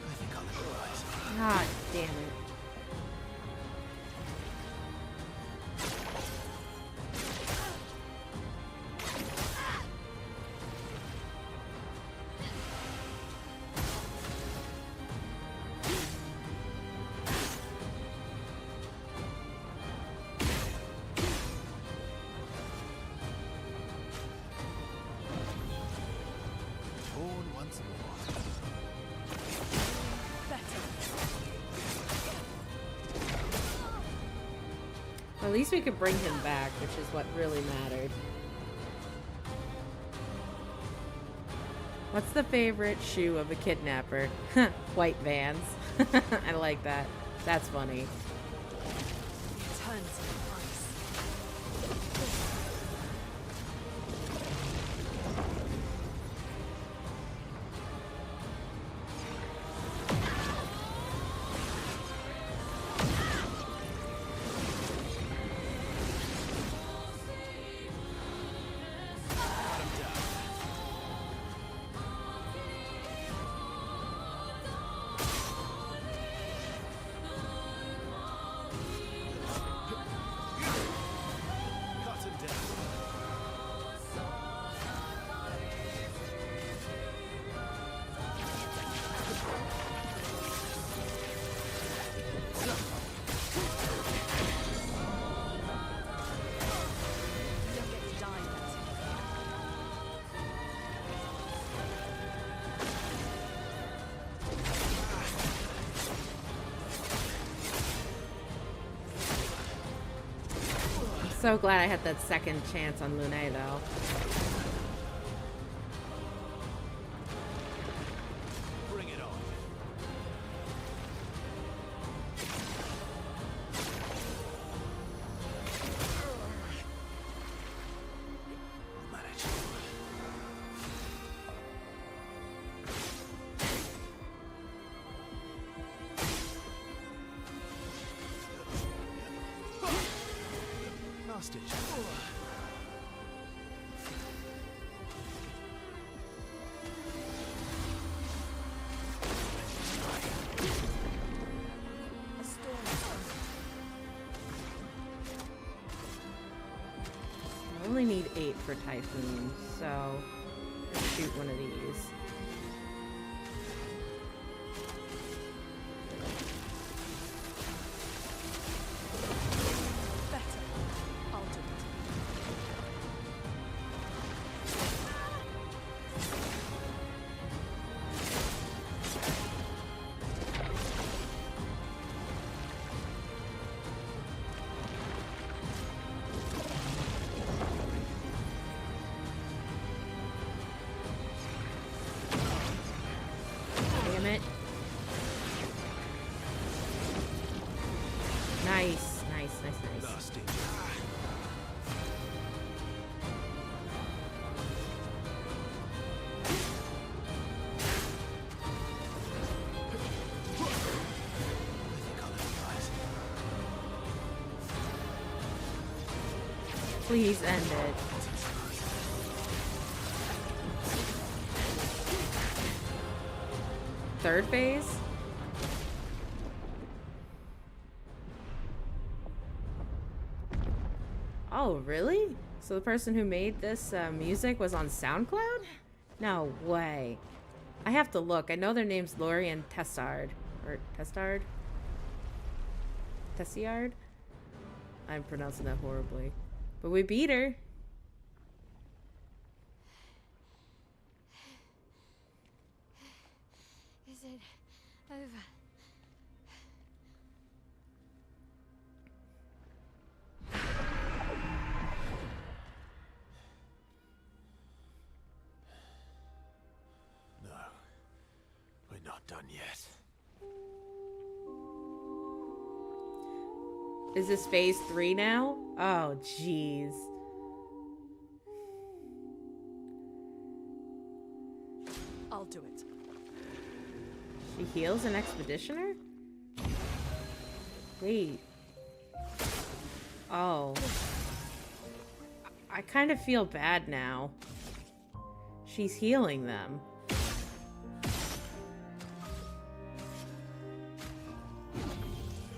I think I'll improvise. God damn it. Born once more. At least we could bring him back, which is what really mattered. What's the favorite shoe of a kidnapper? White Vans. I like that. That's funny. Tons of ice. Cut him down. Don't get to die yet. I'm so glad I had that second chance on Lune, though. Bring it on. We'll manage. Last stitch. A storm is coming. I only need 8 for Typhoon, so let's shoot one of these. Better. I'll do it. Damn it. Nice, nice, nice, nice. Last stitch. I think I'll improvise. Please end it. third phase? Oh, really? So the person who made this music was on SoundCloud? No way. I have to look. I know their name's Lori and Tessard. Or Testard? Tessiard? I'm pronouncing that horribly. But we beat her. Is it over? No. We're not done yet. Is this phase 3 now? Oh, jeez. I'll do it. She heals an expeditioner? Wait. Oh. I kind of feel bad now. She's healing them.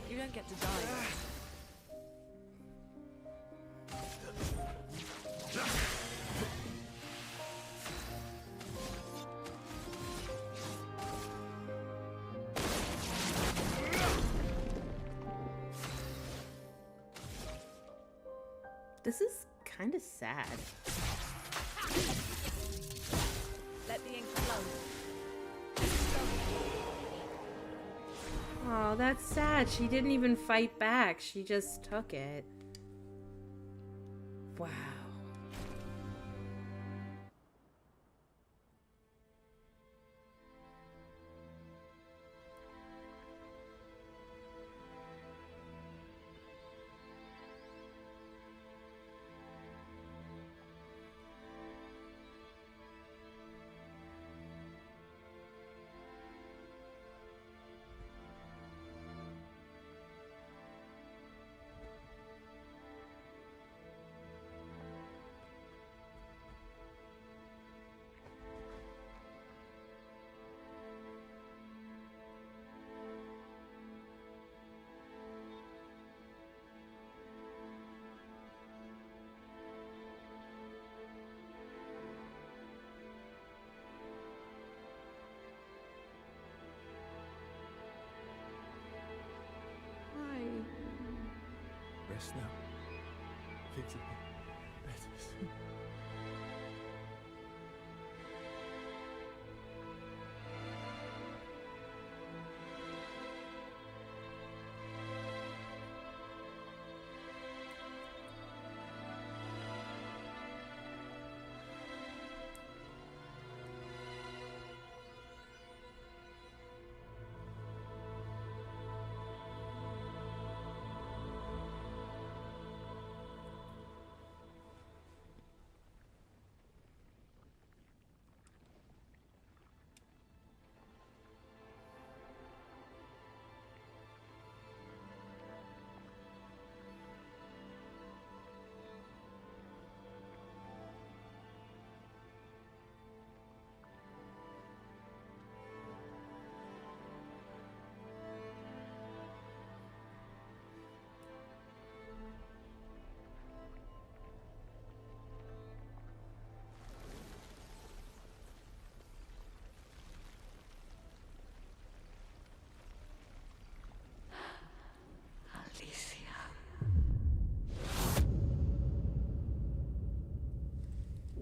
You don't get to die. This is kind of sad. Let the ink flow. Oh, that's sad. She didn't even fight back. She just took it. Wow. Rest now. Things will be better soon.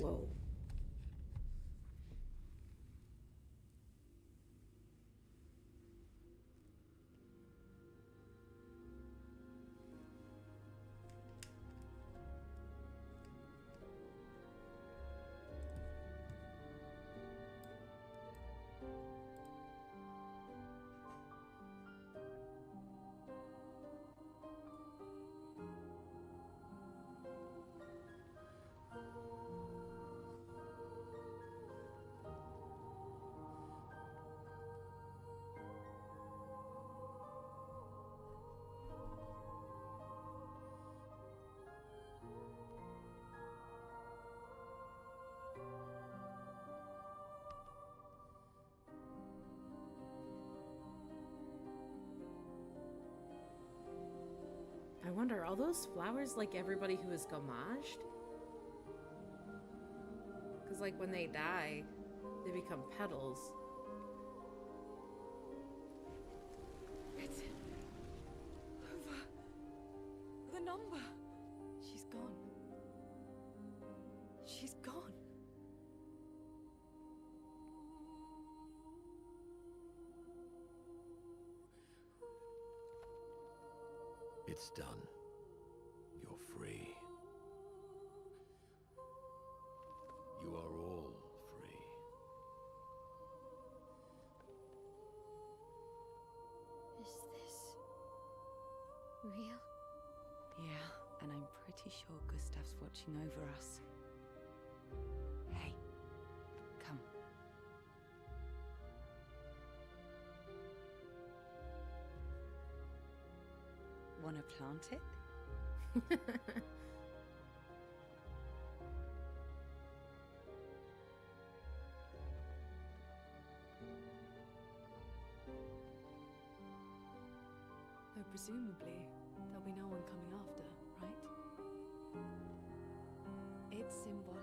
Whoa. those flowers like everybody who is gommaged? Because, like, when they die, they become petals. It's over. The number. She's gone. She's gone. It's done. You're free. You are all free. Is this real? Yeah, and I'm pretty sure Gustav's watching over us. Hey, come. Wanna plant it? Though presumably, there'll be no one coming after, right? It's symbolic.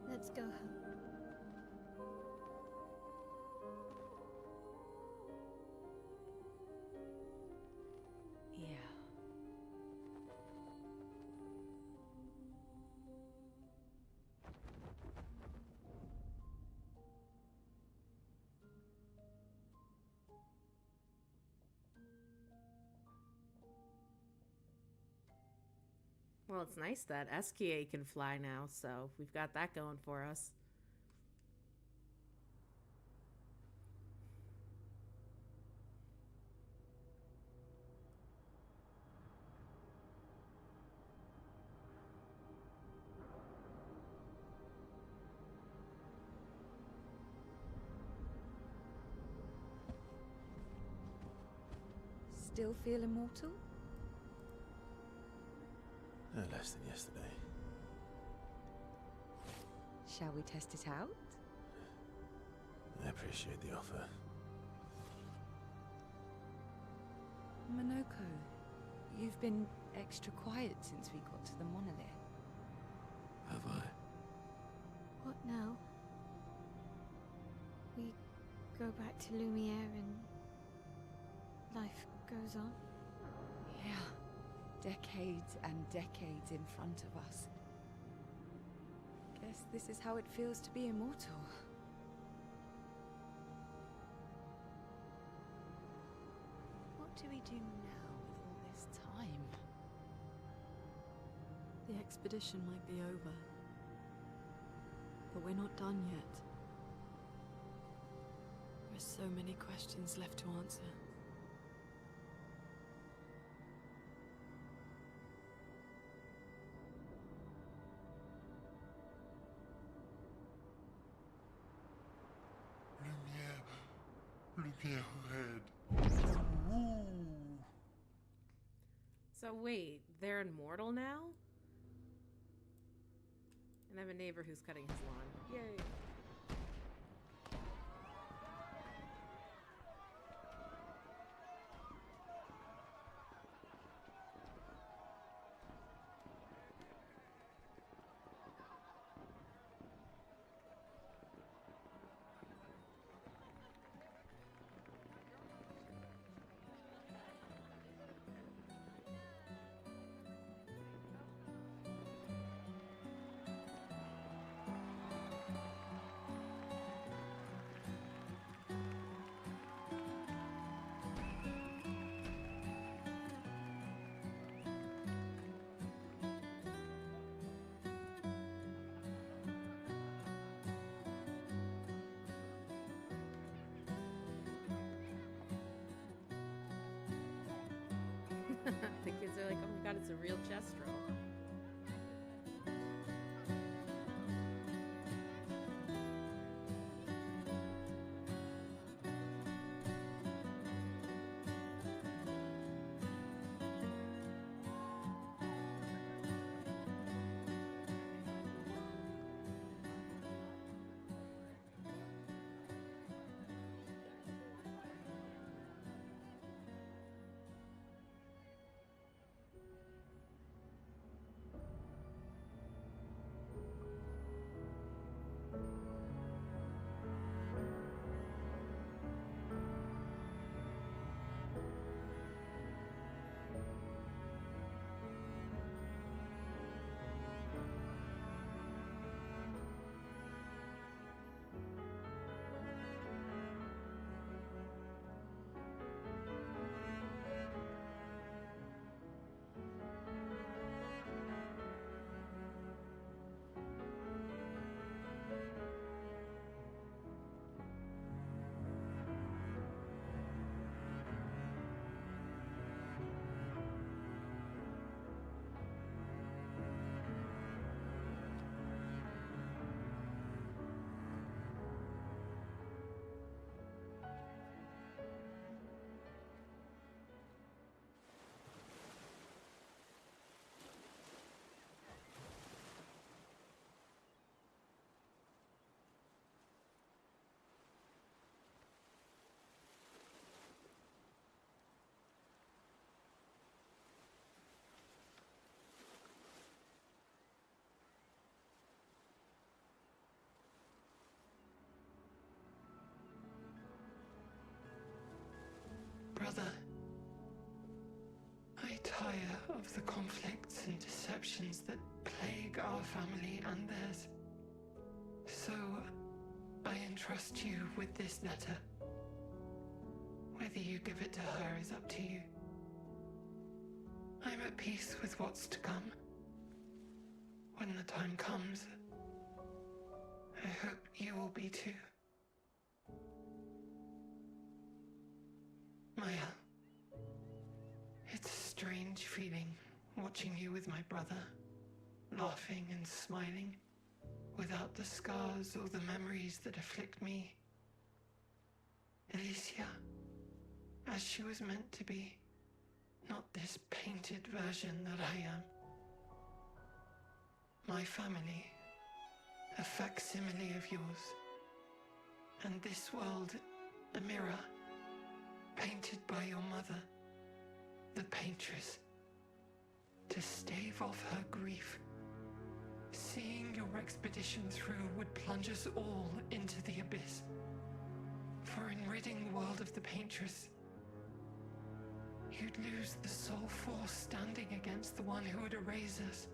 Let's go home. Yeah. Well, it's nice that Eskia can fly now, so we've got that going for us. Still feel immortal? No less than yesterday. Shall we test it out? I appreciate the offer. Monoko, you've been extra quiet since we got to the monolith. Have I? What now? We go back to Lumiere and life goes on? Yeah. Decades and decades in front of us. Guess this is how it feels to be immortal. What do we do now with all this time? The expedition might be over, but we're not done yet. There's so many questions left to answer. Lumiere red. So wait, they're immortal now? And I have a neighbor who's cutting his lawn. Yay! forgot it's a real chest roll. Brother, I tire of the conflicts and deceptions that plague our family and theirs. So, I entrust you with this letter. Whether you give it to her is up to you. I'm at peace with what's to come. When the time comes, I hope you will be too. Maya, it's a strange feeling watching you with my brother, laughing and smiling, without the scars or the memories that afflict me. Alicia, as she was meant to be, not this painted version that I am. My family, a facsimile of yours, and this world, a mirror, painted by your mother, the paintress, to stave off her grief. Seeing your expedition through would plunge us all into the abyss. For in ridding the world of the paintress, you'd lose the sole force standing against the one who would erase us,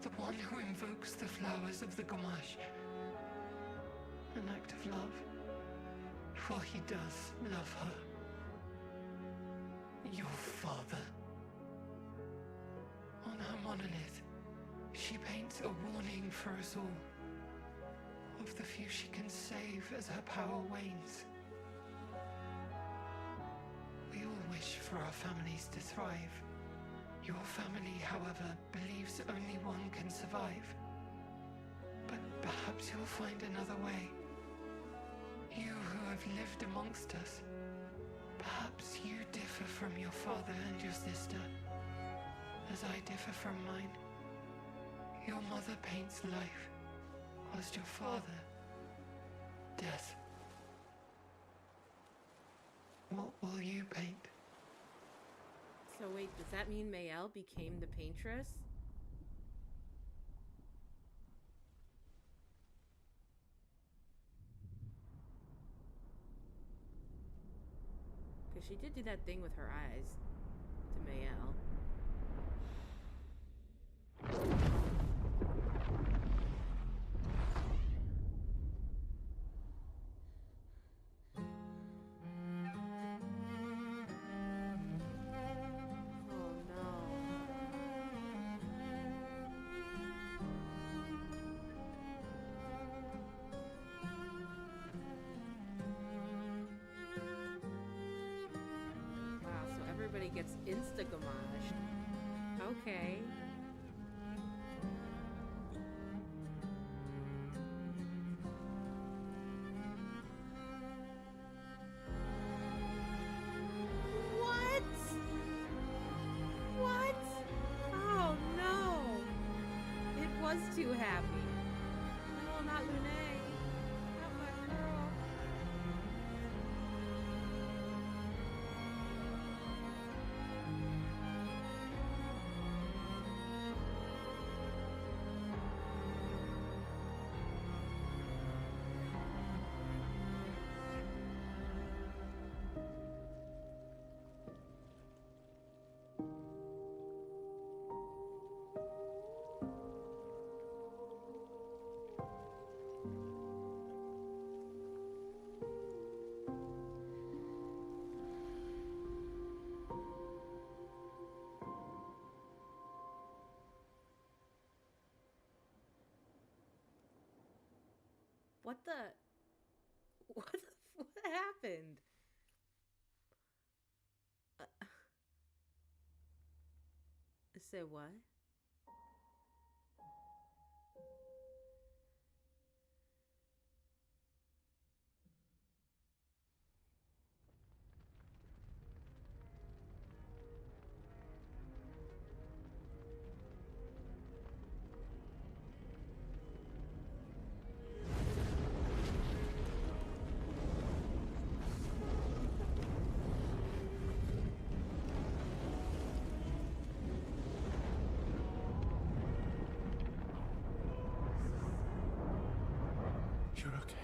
the one who invokes the flowers of the Gamash. An act of love, for he does love her. Your father. On her monolith, she paints a warning for us all, of the few she can save as her power wanes. We all wish for our families to thrive. Your family, however, believes only one can survive. But perhaps you'll find another way. You who have lived amongst us, perhaps you differ from your father and your sister, as I differ from mine. Your mother paints life, whilst your father, death. What will you paint? So wait, does that mean Mayel became the paintress? Because she did do that thing with her eyes to Mayel. Everybody gets insta-gamaged. Okay. Okay. What? What? Oh no! It was too happy. No, not Lune. Not my girl. What the? What happened? Say what? You're okay.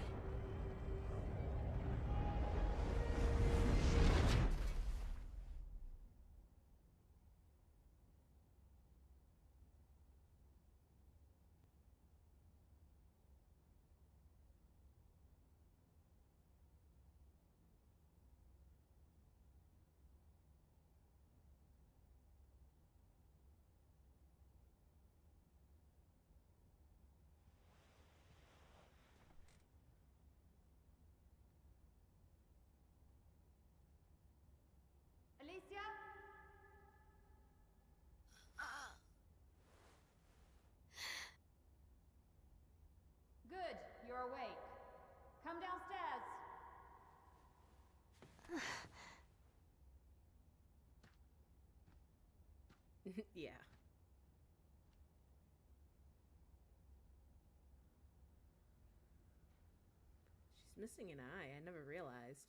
Alicia? Good, you're awake. Come downstairs. Yeah. She's missing an eye. I never realized.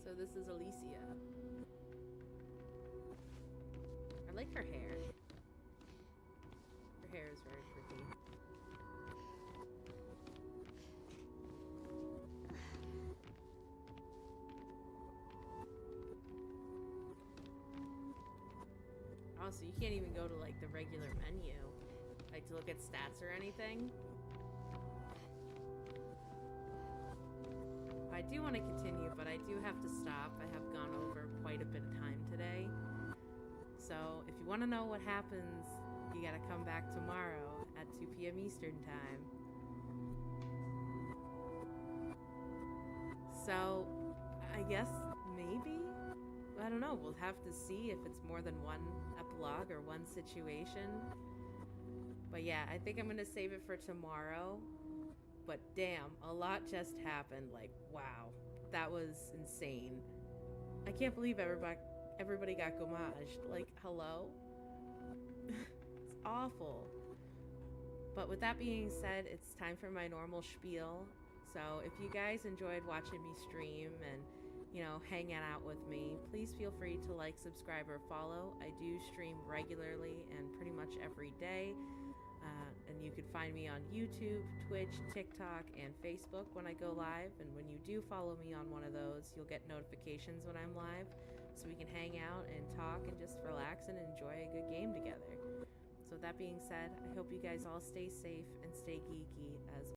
So this is Alicia. I like her hair. Her hair is very pretty. Oh, so you can't even go to like the regular menu, like to look at stats or anything. I do want to continue, but I do have to stop. I have gone over quite a bit of time today. So if you want to know what happens, you gotta come back tomorrow at 2 p.m. Eastern time. So I guess maybe, I don't know, we'll have to see if it's more than one epilogue or one situation. But yeah, I think I'm gonna save it for tomorrow. But damn, a lot just happened. Like, wow, that was insane. I can't believe everybody got gommaged. Like, hello? It's awful. But with that being said, it's time for my normal spiel. So if you guys enjoyed watching me stream and, you know, hanging out with me, please feel free to like, subscribe, or follow. I do stream regularly and pretty much every day. And you can find me on YouTube, Twitch, TikTok, and Facebook when I go live. And when you do follow me on one of those, you'll get notifications when I'm live. So we can hang out and talk and just relax and enjoy a good game together. So with that being said, I hope you guys all stay safe and stay geeky.